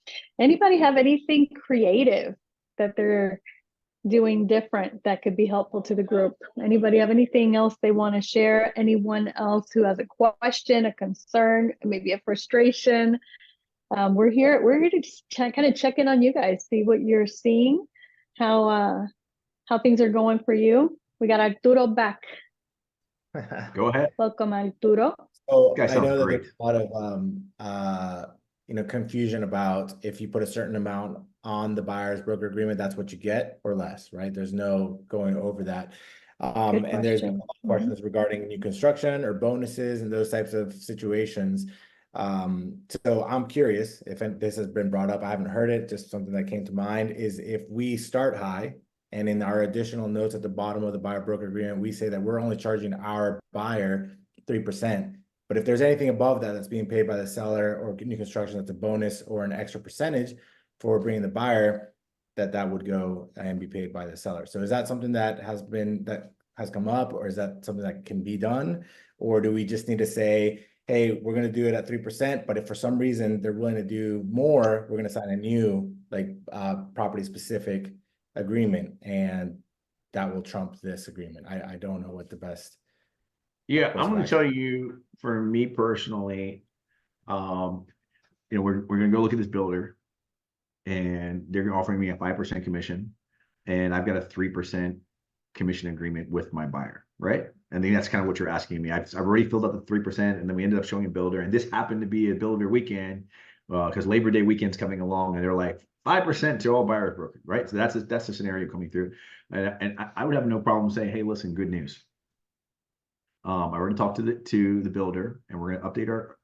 [SPEAKER 1] Anybody have anything creative that they're doing different that could be helpful to the group? Anybody have anything else they want to share? Anyone else who has a question, a concern, maybe a frustration? We're here to just kind of check in on you guys, see what you're seeing, how things are going for you. We got Arturo back.
[SPEAKER 2] Go ahead.
[SPEAKER 1] Welcome, Arturo.
[SPEAKER 4] So
[SPEAKER 2] Guy
[SPEAKER 4] I know
[SPEAKER 2] sounds
[SPEAKER 4] that
[SPEAKER 2] great.
[SPEAKER 4] there's a lot of confusion about if you put a certain amount on the buyer's broker agreement, that's what you get or less, right? There's no going over that. And there's been a lot of questions regarding new construction or bonuses and those types of situations. So I'm curious if this has been brought up. I haven't heard it, just something that came to mind is if we start high and in our additional notes at the bottom of the buyer broker agreement, we say that we're only charging our buyer 3%. But if there's anything above that that's being paid by the seller or new construction, that's a bonus or an extra percentage for bringing the buyer, that would go and be paid by the seller. So is that something that has come up, or is that something that can be done? Or do we just need to say, hey, we're going to do it at 3%, but if for some reason they're willing to do more, we're going to sign a new property specific agreement, and that will trump this agreement. I don't know what the best.
[SPEAKER 2] Yeah, I'm going to tell you, for me personally, we're going to go look at this builder, and they're offering me a 5% commission, and I've got a 3% commission agreement with my buyer, right? I think that's kind of what you're asking me. I've already filled out the 3%, and then we ended up showing a builder, and this happened to be a builder weekend because Labor Day weekend's coming along, and they're like 5% to all buyers broken, right? So that's the scenario coming through, and I would have no problem saying, hey, listen, good news. I already talked to the builder, and we're going to update our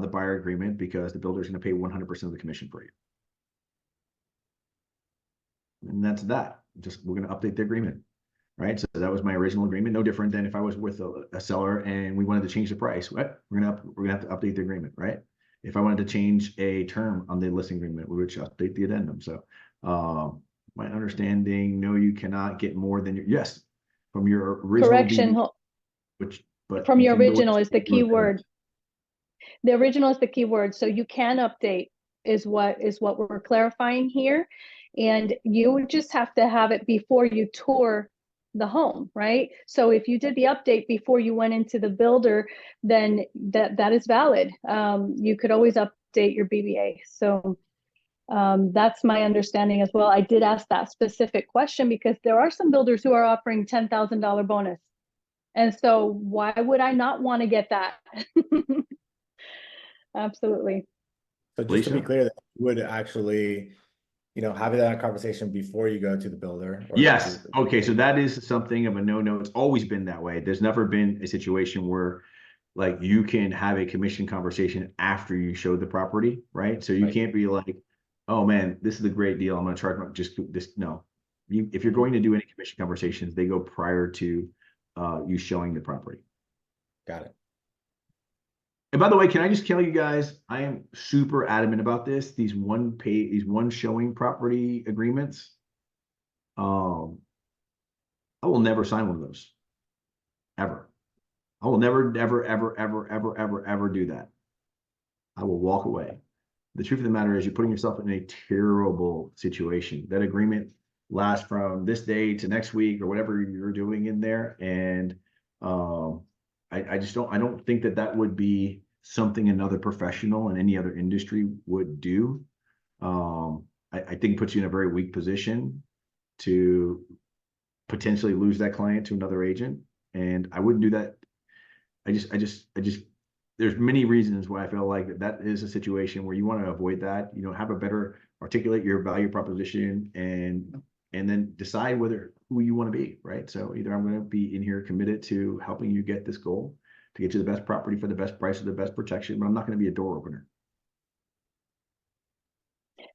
[SPEAKER 2] the buyer agreement because the builder is going to pay 100% of the commission for you. And that's that. We're going to update the agreement, right? So that was my original agreement, no different than if I was with a seller and we wanted to change the price. What? We're gonna have to update the agreement, right? If I wanted to change a term on the listing agreement, we would just update the addendum. So my understanding, no, you cannot get more than yes from your original
[SPEAKER 1] Correction.
[SPEAKER 2] but
[SPEAKER 1] from your original is the key word. The original is the key word. So you can update is what we're clarifying here. And you just have to have it before you tour the home, right? So if you did the update before you went into the builder, then that is valid. You could always update your BBA. So that's my understanding as well. I did ask that specific question because there are some builders who are offering $10,000 bonus. And so why would I not want to get that? Absolutely.
[SPEAKER 4] So just to be
[SPEAKER 2] Lisa?
[SPEAKER 4] clear, that you would actually, have that conversation before you go to the builder. Or
[SPEAKER 2] Yes. Okay. So that is something of a no-no. It's always been that way. There's never been a situation where like you can have a commission conversation after you show the property, right? So you can't be like, oh man, this is a great deal. I'm going to charge my just this. No, if you're going to do any commission conversations, they go prior to you showing the property.
[SPEAKER 4] Got it.
[SPEAKER 2] And by the way, can I just tell you guys, I am super adamant about this. These one showing property agreements. I will never sign one of those. Ever. I will never, ever, ever, ever, ever, ever, ever do that. I will walk away. The truth of the matter is you're putting yourself in a terrible situation. That agreement lasts from this day to next week or whatever you're doing in there. And I don't think that would be something another professional in any other industry would do. I think it puts you in a very weak position to potentially lose that client to another agent. And I wouldn't do that. I just, there's many reasons why I feel like that is a situation where you want to avoid that, have a better articulate your value proposition and then decide who you want to be, right? So either I'm going to be in here committed to helping you get this goal to get you the best property for the best price or the best protection, but I'm not going to be a door opener.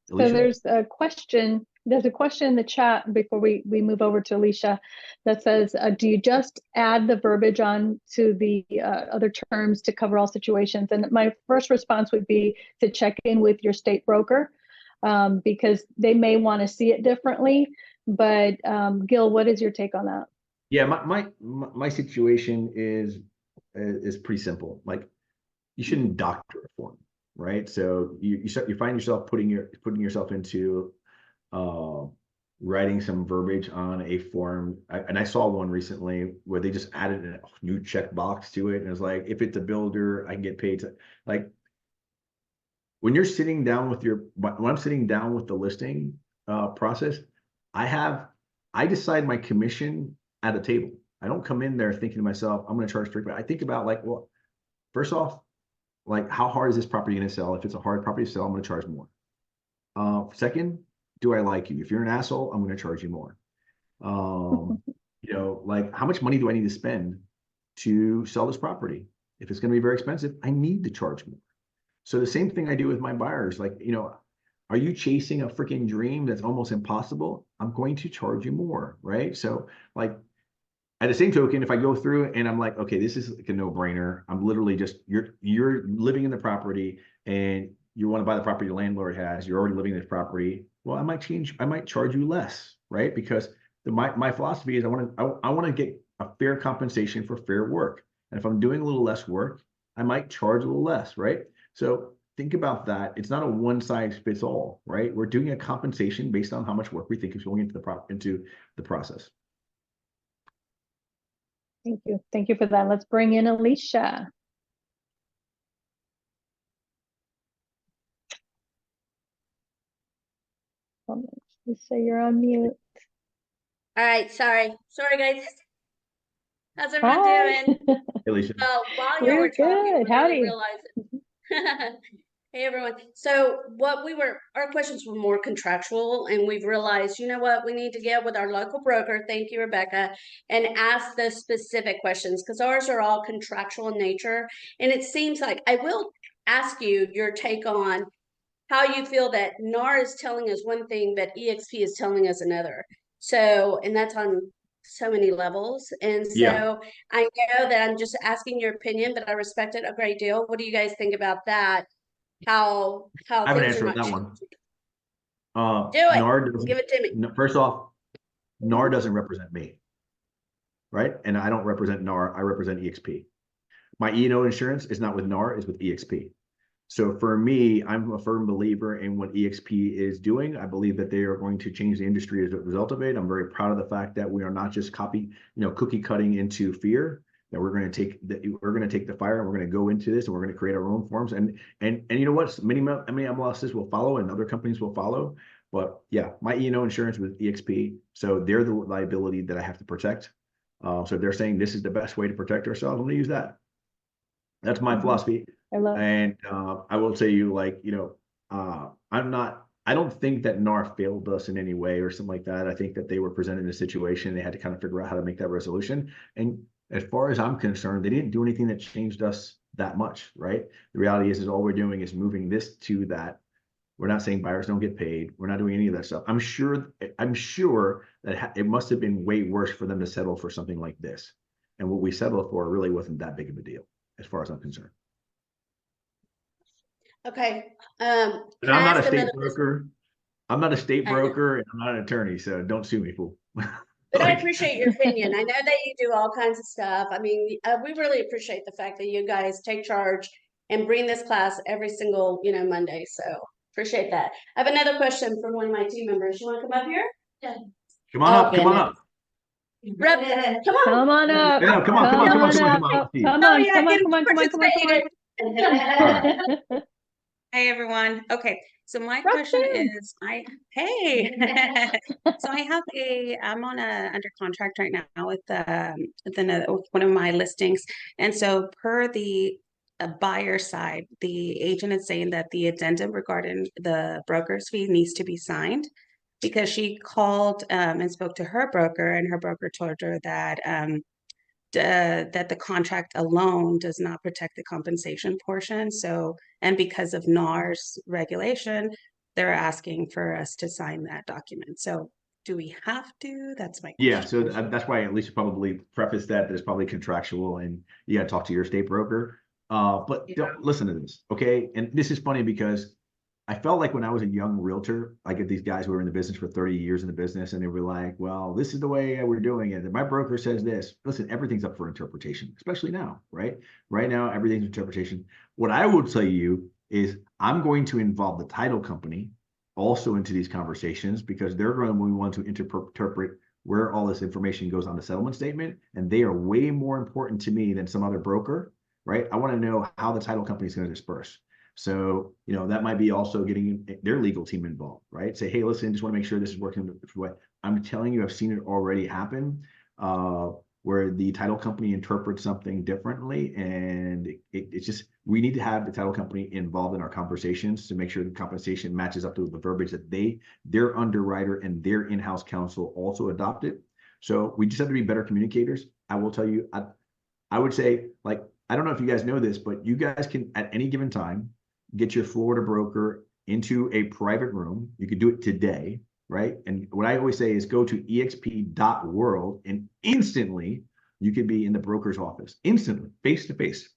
[SPEAKER 2] Alicia?
[SPEAKER 1] So there's a question in the chat before we move over to Alicia that says, do you just add the verbiage on to the other terms to cover all situations? And my first response would be to check in with your state broker because they may want to see it differently. But Gil, what is your take on that?
[SPEAKER 2] Yeah, my situation is pretty simple. Like you shouldn't doctor a form, right? So you find yourself putting yourself into writing some verbiage on a form. And I saw one recently where they just added a new checkbox to it. And it was like, if it's a builder, I can get paid to like, when you're sitting down when I'm sitting down with the listing process, I decide my commission at a table. I don't come in there thinking to myself, I'm going to charge 3%. I think about like, well, first off, like how hard is this property going to sell? If it's a hard property to sell, I'm going to charge more. Second, do I like you? If you're an asshole, I'm going to charge you more. Like how much money do I need to spend to sell this property? If it's going to be very expensive, I need to charge more. So the same thing I do with my buyers, like, are you chasing a freaking dream that's almost impossible? I'm going to charge you more, right? So like at the same token, if I go through and I'm like, okay, this is like a no-brainer. I'm literally just, you're living in the property and you want to buy the property the landlord has, you're already living in this property. Well, I might charge you less, right? Because my philosophy is I want to get a fair compensation for fair work. And if I'm doing a little less work, I might charge a little less, right? So think about that. It's not a one size fits all, right? We're doing a compensation based on how much work we think is going into the process.
[SPEAKER 1] Thank you. Thank you for that. Let's bring in Alicia. Lisa, you're on mute.
[SPEAKER 8] All right, sorry guys. How's everyone doing?
[SPEAKER 2] Hey, Alicia.
[SPEAKER 8] Well, while you were talking, I didn't realize it. Hey everyone. So our questions were more contractual, and we've realized, you know what, we need to get with our local broker. Thank you, Rebecca, and ask those specific questions because ours are all contractual in nature. And it seems like I will ask you your take on how you feel that NAR is telling us one thing, but EXP is telling us another. So, and that's on so many levels. And so
[SPEAKER 2] Yeah.
[SPEAKER 8] I know that I'm just asking your opinion, but I respect it a great deal. What do you guys think about that? How
[SPEAKER 2] I have an
[SPEAKER 8] things
[SPEAKER 2] answer
[SPEAKER 8] are
[SPEAKER 2] to
[SPEAKER 8] not
[SPEAKER 2] that one.
[SPEAKER 8] Do it.
[SPEAKER 2] NAR
[SPEAKER 8] Give it to me.
[SPEAKER 2] First off, NAR doesn't represent me, right? And I don't represent NAR. I represent EXP. My E&O insurance is not with NAR, it's with EXP. So for me, I'm a firm believer in what EXP is doing. I believe that they are going to change the industry as a result of it. I'm very proud of the fact that we are not just cookie cutting into fear. that we're going to take the fire and we're going to go into this and we're going to create our own forms. And you know what? Many MLSs will follow and other companies will follow. But yeah, my E&O insurance with EXP, so they're the liability that I have to protect. So if they're saying this is the best way to protect ourselves, I'm going to use that. That's my philosophy. And I will tell you, like, you know, I don't think that NAR failed us in any way or something like that. I think that they were presented in a situation, they had to kind of figure out how to make that resolution. And as far as I'm concerned, they didn't do anything that changed us that much, right? The reality is all we're doing is moving this to that. We're not saying buyers don't get paid. We're not doing any of that stuff. I'm sure that it must have been way worse for them to settle for something like this. And what we settled for really wasn't that big of a deal, as far as I'm concerned.
[SPEAKER 8] Okay.
[SPEAKER 2] And I'm not a state broker. I'm not a state broker, and I'm not an attorney, so don't sue me, fool.
[SPEAKER 8] But I appreciate your opinion. I know that you do all kinds of stuff. I mean, we really appreciate the fact that you guys take charge and bring this class every single, you know, Monday. So appreciate that. I have another question from one of my team members. You want to come up here? Yeah.
[SPEAKER 2] Come on up. Come on up.
[SPEAKER 8] Rep, come on.
[SPEAKER 1] Come on up.
[SPEAKER 2] Yeah, come on.
[SPEAKER 9] Hey everyone. Okay, so my question is, so I'm under contract right now with with one of my listings, and so per the buyer side, the agent is saying that the addendum regarding the broker's fee needs to be signed, because she called and spoke to her broker, and her broker told her that that the contract alone does not protect the compensation portion. So, and because of NAR's regulation, they're asking for us to sign that document. So do we have to? That's my question.
[SPEAKER 2] Yeah, so that's why at least probably preface that it's probably contractual and you got to talk to your state broker. But don't listen to this, okay? And this is funny because I felt like when I was a young realtor, I get these guys who were in the business for 30 years in the business, and they were like, well, this is the way we're doing it. And my broker says this. Listen, everything's up for interpretation, especially now, right? Right now, everything's interpretation. What I will tell you is I'm going to involve the title company also into these conversations, because they're going to want to interpret where all this information goes on the settlement statement. And they are way more important to me than some other broker, right? I want to know how the title company is going to disperse. So, you know, that might be also getting their legal team involved, right? Say, hey, listen, just want to make sure this is working the way. I'm telling you, I've seen it already happen, where the title company interprets something differently. And it's just, we need to have the title company involved in our conversations to make sure the compensation matches up to the verbiage that their underwriter and their in-house counsel also adopted. So we just have to be better communicators. I will tell you, I would say, like, I don't know if you guys know this, but you guys can, at any given time, get your Florida broker into a private room. You could do it today, right? And what I always say is go to exp.world and instantly you could be in the broker's office, instantly, face to face,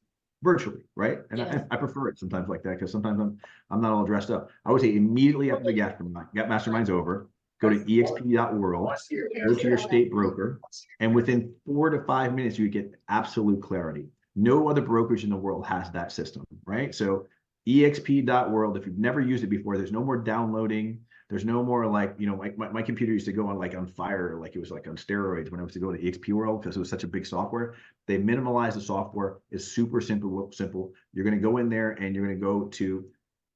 [SPEAKER 2] virtually, right? And yeah. I prefer it sometimes like that, because sometimes I'm not all dressed up. I would say immediately after the Gap Mastermind's over, go to exp.world, go to your state broker, and within 4 to 5 minutes, you get absolute clarity. No other brokerage in the world has that system, right? So exp.world, if you've never used it before, there's no more downloading. There's no more, like, you know, my computer used to go on fire, like it was like on steroids when I was to go to exp world, because it was such a big software. They minimalized the software. It's super simple. You're going to go in there and you're going to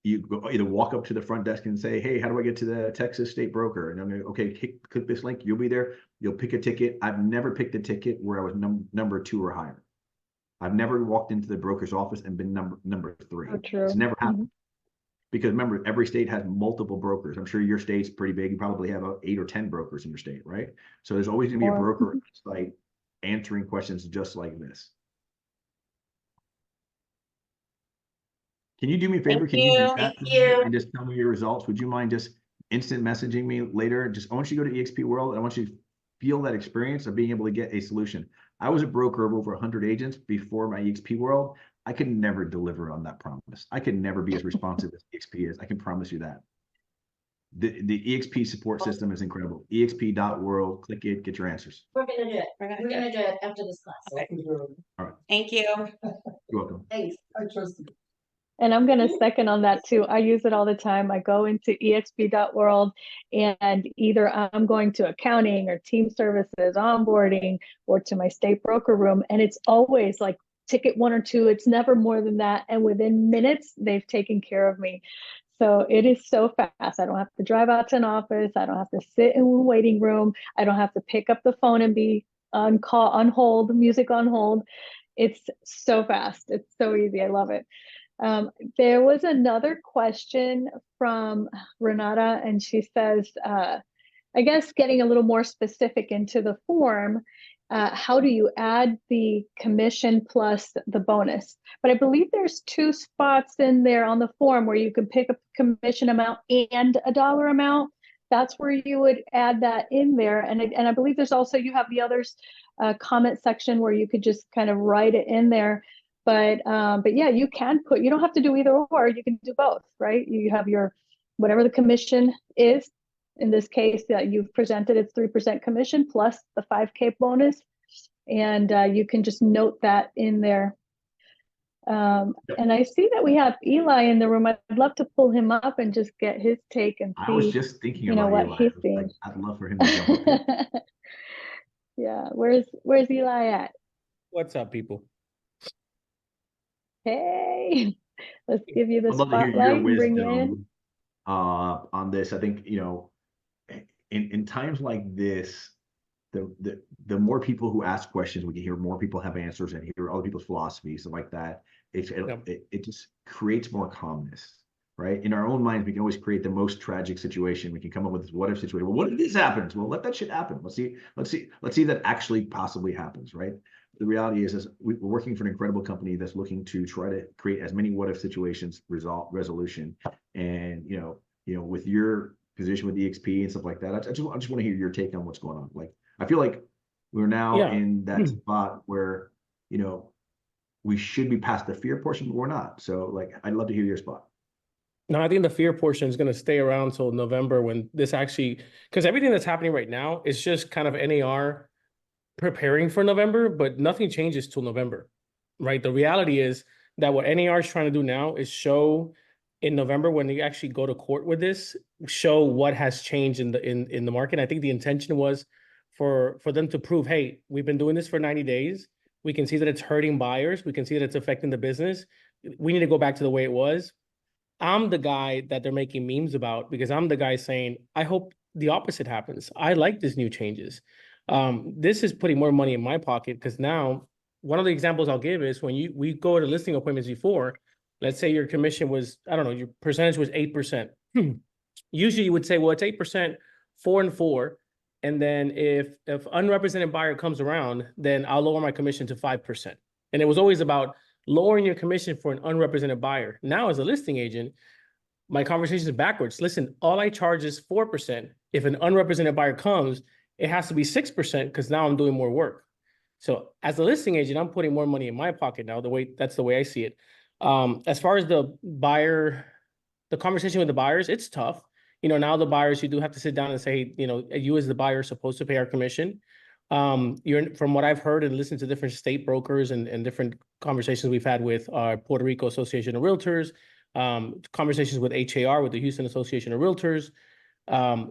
[SPEAKER 2] go either walk up to the front desk and say, hey, how do I get to the Texas state broker? And I'm going to, okay, click this link. You'll be there. You'll pick a ticket. I've never picked a ticket where I was number 2 or higher. I've never walked into the broker's office and been number 3.
[SPEAKER 1] Oh, true.
[SPEAKER 2] It's never happened. Because remember, every state has multiple brokers. I'm sure your state's pretty big. You probably have 8 or 10 brokers in your state, right? So there's always going to be a broker on site answering questions just like this. Can you do me a favor? Can you do that and just tell me your results? Would you mind just instant messaging me later? I want you to go to EXP World, and I want you to feel that experience of being able to get a solution. I was a broker of over 100 agents before my EXP World. I could never deliver on that promise. I could never be as responsive as EXP is. I can promise you that. The EXP support system is incredible. exp.world, click it, get your answers.
[SPEAKER 8] We're going to do it. We're going to do it after this class.
[SPEAKER 9] Okay.
[SPEAKER 2] All right.
[SPEAKER 9] Thank you.
[SPEAKER 2] You're welcome.
[SPEAKER 8] Thanks.
[SPEAKER 10] I trust you.
[SPEAKER 1] And I'm going to second on that too. I use it all the time. I go into exp.world and either I'm going to accounting or team services, onboarding, or to my state broker room. And it's always like ticket 1 or 2. It's never more than that. And within minutes, they've taken care of me. So it is so fast. I don't have to drive out to an office. I don't have to sit in a waiting room. I don't have to pick up the phone and be on call, on hold, music on hold. It's so fast. It's so easy. I love it. There was another question from Renata, and she says, I guess getting a little more specific into the form, how do you add the commission plus the bonus? But I believe there's 2 spots in there on the form where you can pick a commission amount and a dollar amount. That's where you would add that in there. And I believe there's also, you have the others comment section where you could just kind of write it in there. But yeah, you can put, you don't have to do either or, you can do both, right? You have your, whatever the commission is. In this case that you've presented, it's 3% commission plus the 5K bonus. And you can just note that in there. And I see that we have Eli in the room. I'd love to pull him up and just get his take and see,
[SPEAKER 2] I was just thinking
[SPEAKER 1] you know,
[SPEAKER 2] about
[SPEAKER 1] what
[SPEAKER 2] Eli.
[SPEAKER 1] he's seeing.
[SPEAKER 2] Like, I'd love for him to jump up here.
[SPEAKER 1] Yeah, where's Eli at?
[SPEAKER 10] What's up, people?
[SPEAKER 1] Hey, let's give you the
[SPEAKER 2] I'd love to hear your
[SPEAKER 1] spotlight and bring you in.
[SPEAKER 2] wisdom on this. I think, you know, in times like this, the more people who ask questions, we can hear more people have answers and hear other people's philosophies, stuff like that. It just creates more calmness, right? In our own minds, we can always create the most tragic situation. We can come up with this what if situation. Well, what if this happens? Well, let that shit happen. Let's see that actually possibly happens, right? The reality is we're working for an incredible company that's looking to try to create as many what if situations resolution. And you know, with your position with EXP and stuff like that, I just want to hear your take on what's going on. Like, I feel like we're now in that spot where, you know, we should be past the fear portion, but we're not. So like, I'd love to hear your spot.
[SPEAKER 10] No, I think the fear portion is going to stay around till November when this actually, because everything that's happening right now is just kind of NAR preparing for November, but nothing changes till November, right? The reality is that what NAR is trying to do now is show in November when they actually go to court with this, show what has changed in the market. I think the intention was for them to prove, hey, we've been doing this for 90 days. We can see that it's hurting buyers. We can see that it's affecting the business. We need to go back to the way it was. I'm the guy that they're making memes about because I'm the guy saying, I hope the opposite happens. I like these new changes. This is putting more money in my pocket because now one of the examples I'll give is when we go to listing appointments before, let's say your commission was, I don't know, your percentage was 8%. Usually you would say, well, it's 8%, 4 and 4. And then if unrepresented buyer comes around, then I'll lower my commission to 5%. And it was always about lowering your commission for an unrepresented buyer. Now as a listing agent, my conversation is backwards. Listen, all I charge is 4%. If an unrepresented buyer comes, it has to be 6% because now I'm doing more work. So as a listing agent, I'm putting more money in my pocket now. That's the way I see it. As far as the conversation with the buyers, it's tough. You know, now the buyers, you do have to sit down and say, you know, you as the buyer are supposed to pay our commission. From what I've heard and listened to different state brokers and different conversations we've had with our Puerto Rico Association of Realtors, conversations with HAR, with the Houston Association of Realtors,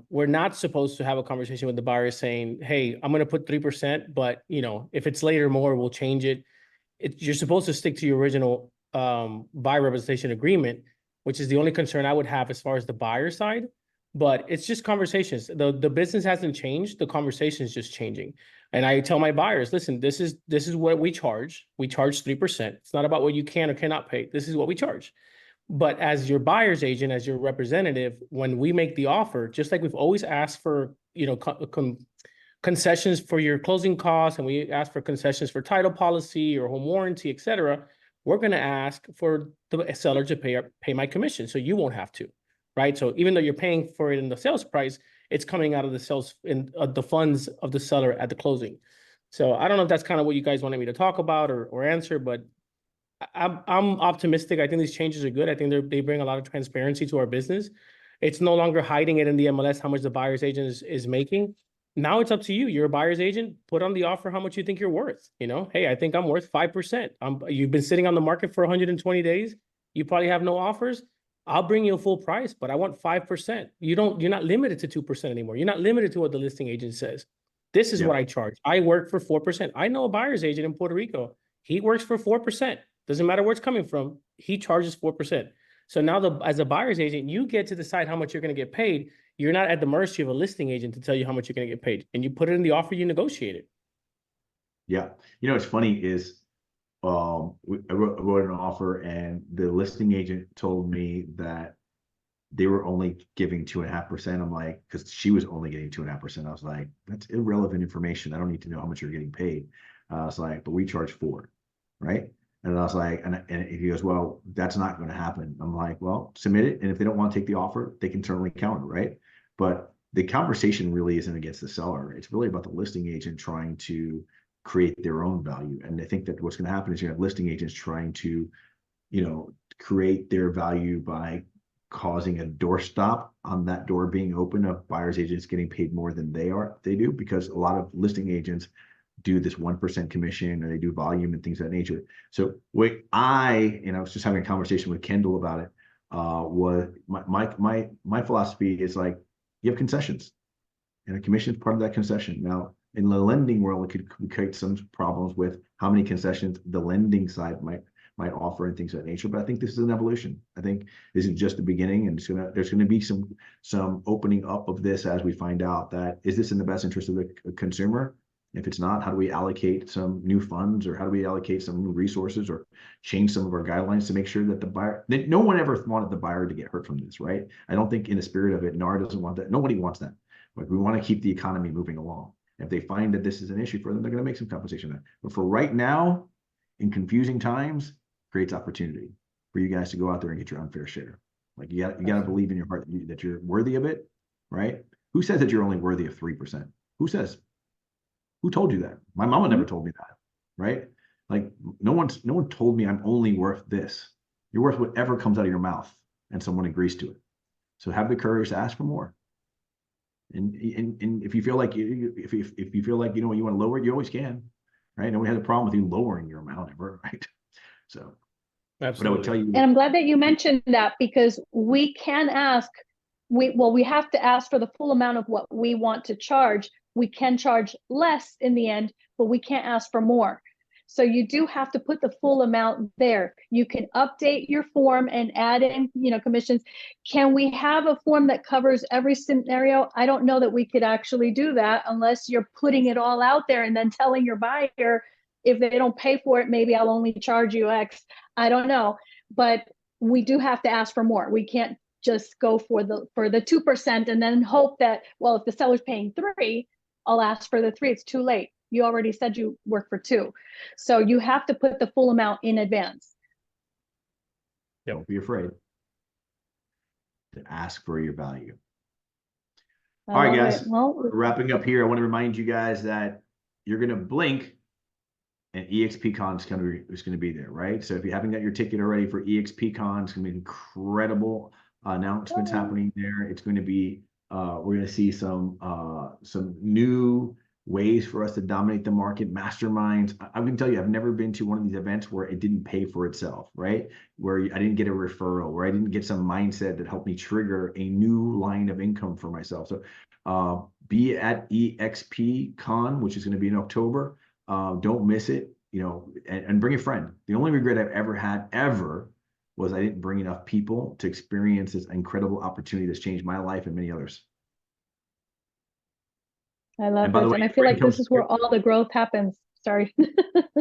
[SPEAKER 10] we're not supposed to have a conversation with the buyer saying, hey, I'm going to put 3%, but you know, if it's later more, we'll change it. You're supposed to stick to your original buyer representation agreement, which is the only concern I would have as far as the buyer side. But it's just conversations. The business hasn't changed. The conversation is just changing. And I tell my buyers, listen, this is what we charge. We charge 3%. It's not about what you can or cannot pay. This is what we charge. But as your buyer's agent, as your representative, when we make the offer, just like we've always asked for, you know, concessions for your closing costs, and we ask for concessions for title policy or home warranty, et cetera, we're going to ask for the seller to pay my commission, so you won't have to, right? So even though you're paying for it in the sales price, it's coming out of the sales in the funds of the seller at the closing. So I don't know if that's kind of what you guys wanted me to talk about or answer, but I'm optimistic. I think these changes are good. I think they bring a lot of transparency to our business. It's no longer hiding it in the MLS how much the buyer's agent is making. Now it's up to you. You're a buyer's agent. Put on the offer how much you think you're worth. You know, hey, I think I'm worth 5%. You've been sitting on the market for 120 days. You probably have no offers. I'll bring you a full price, but I want 5%. You're not limited to 2% anymore. You're not limited to what the listing agent says. This is what I charge. I work for 4%. I know a buyer's agent in Puerto Rico. He works for 4%. Doesn't matter where it's coming from. He charges 4%. So now as a buyer's agent, you get to decide how much you're going to get paid. You're not at the mercy of a listing agent to tell you how much you're going to get paid. And you put it in the offer, you negotiate it.
[SPEAKER 2] Yeah. You know, what's funny is I wrote an offer and the listing agent told me that they were only giving 2.5%. I'm like, because she was only getting 2.5%. I was like, that's irrelevant information. I don't need to know how much you're getting paid. I was like, but we charge 4%, right? And I was like, and he goes, well, that's not going to happen. I'm like, well, submit it. And if they don't want to take the offer, they can certainly counter, right? But the conversation really isn't against the seller. It's really about the listing agent trying to create their own value. And I think that what's going to happen is you have listing agents trying to, create their value by causing a doorstop on that door being open of buyers agents getting paid more than they do, because a lot of listing agents do this 1% commission, or they do volume and things of that nature. So I was just having a conversation with Kendall about it. Was my philosophy is like, you have concessions, and a commission is part of that concession. Now, in the lending world, it could create some problems with how many concessions the lending side might offer and things of that nature. But I think this is an evolution. I think this is just the beginning, and there's gonna be some opening up of this as we find out that, is this in the best interest of the consumer? If it's not, how do we allocate some new funds, or how do we allocate some new resources, or change some of our guidelines to make sure that the buyer, that no one ever wanted the buyer to get hurt from this, right? I don't think in the spirit of it, NAR doesn't want that. Nobody wants that. Like, we want to keep the economy moving along. If they find that this is an issue for them, they're going to make some compensation there. But for right now, in confusing times, creates opportunity for you guys to go out there and get your unfair share. Like, you got to believe in your heart that you're worthy of it, right? Who says that you're only worthy of 3%? Who says? Who told you that? My mama never told me that, right? Like, no one told me I'm only worth this. You're worth whatever comes out of your mouth and someone agrees to it. So have the courage to ask for more. And if you feel like if you feel like you want to lower it, you always can, right? Nobody has a problem with you lowering your amount ever, right? So,
[SPEAKER 10] absolutely.
[SPEAKER 2] But I would tell you,
[SPEAKER 1] and I'm glad that you mentioned that, because we can ask. We have to ask for the full amount of what we want to charge. We can charge less in the end, but we can't ask for more. So you do have to put the full amount there. You can update your form and add in, commissions. Can we have a form that covers every scenario? I don't know that we could actually do that unless you're putting it all out there and then telling your buyer, if they don't pay for it, maybe I'll only charge you X. I don't know, but we do have to ask for more. We can't just go for the 2% and then hope that, well, if the seller's paying 3%, I'll ask for the 3%. It's too late. You already said you work for 2%. So you have to put the full amount in advance.
[SPEAKER 2] don't be afraid to ask for your value. All right, guys.
[SPEAKER 1] Well,
[SPEAKER 2] wrapping up here, I want to remind you guys that you're going to blink and EXPCon is going to be there, right? So if you haven't got your ticket already for EXPCon, it's going to be incredible announcements happening there. It's going to be we're going to see some new ways for us to dominate the market. Masterminds. I can tell you, I've never been to one of these events where it didn't pay for itself, right? Where I didn't get a referral, where I didn't get some mindset that helped me trigger a new line of income for myself. So be at EXPCon, which is going to be in October. Don't miss it, and bring a friend. The only regret I've ever had was I didn't bring enough people to experience this incredible opportunity that's changed my life and many others.
[SPEAKER 1] I love this. And I feel like this is where all the growth happens. Sorry.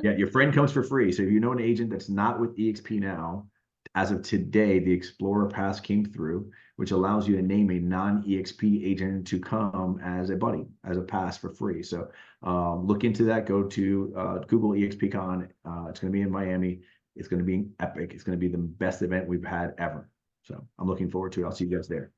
[SPEAKER 2] Yeah, your friend comes for free. So if you know an agent that's not with EXP now, as of today, the Explorer Pass came through, which allows you to name a non-EXP agent to come as a buddy, as a pass for free. So look into that. Go to Google EXPCon. It's going to be in Miami. It's going to be epic. It's going to be the best event we've had ever. So I'm looking forward to it. I'll see you guys there.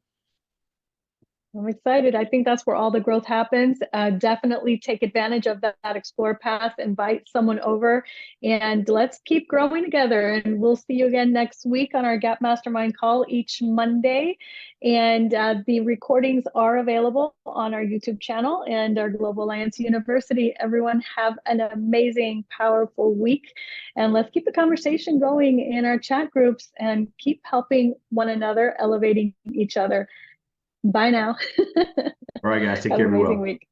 [SPEAKER 1] I'm excited. I think that's where all the growth happens. Definitely take advantage of that Explore path, invite someone over, and let's keep growing together. And we'll see you again next week on our Gap Mastermind call each Monday. And the recordings are available on our YouTube channel and our Global Alliance University. Everyone have an amazing, powerful week. And let's keep the conversation going in our chat groups and keep helping one another, elevating each other. Bye now.
[SPEAKER 2] All right, guys. Take
[SPEAKER 1] Have
[SPEAKER 2] care.
[SPEAKER 1] an
[SPEAKER 2] Be
[SPEAKER 1] amazing
[SPEAKER 2] well.
[SPEAKER 1] week.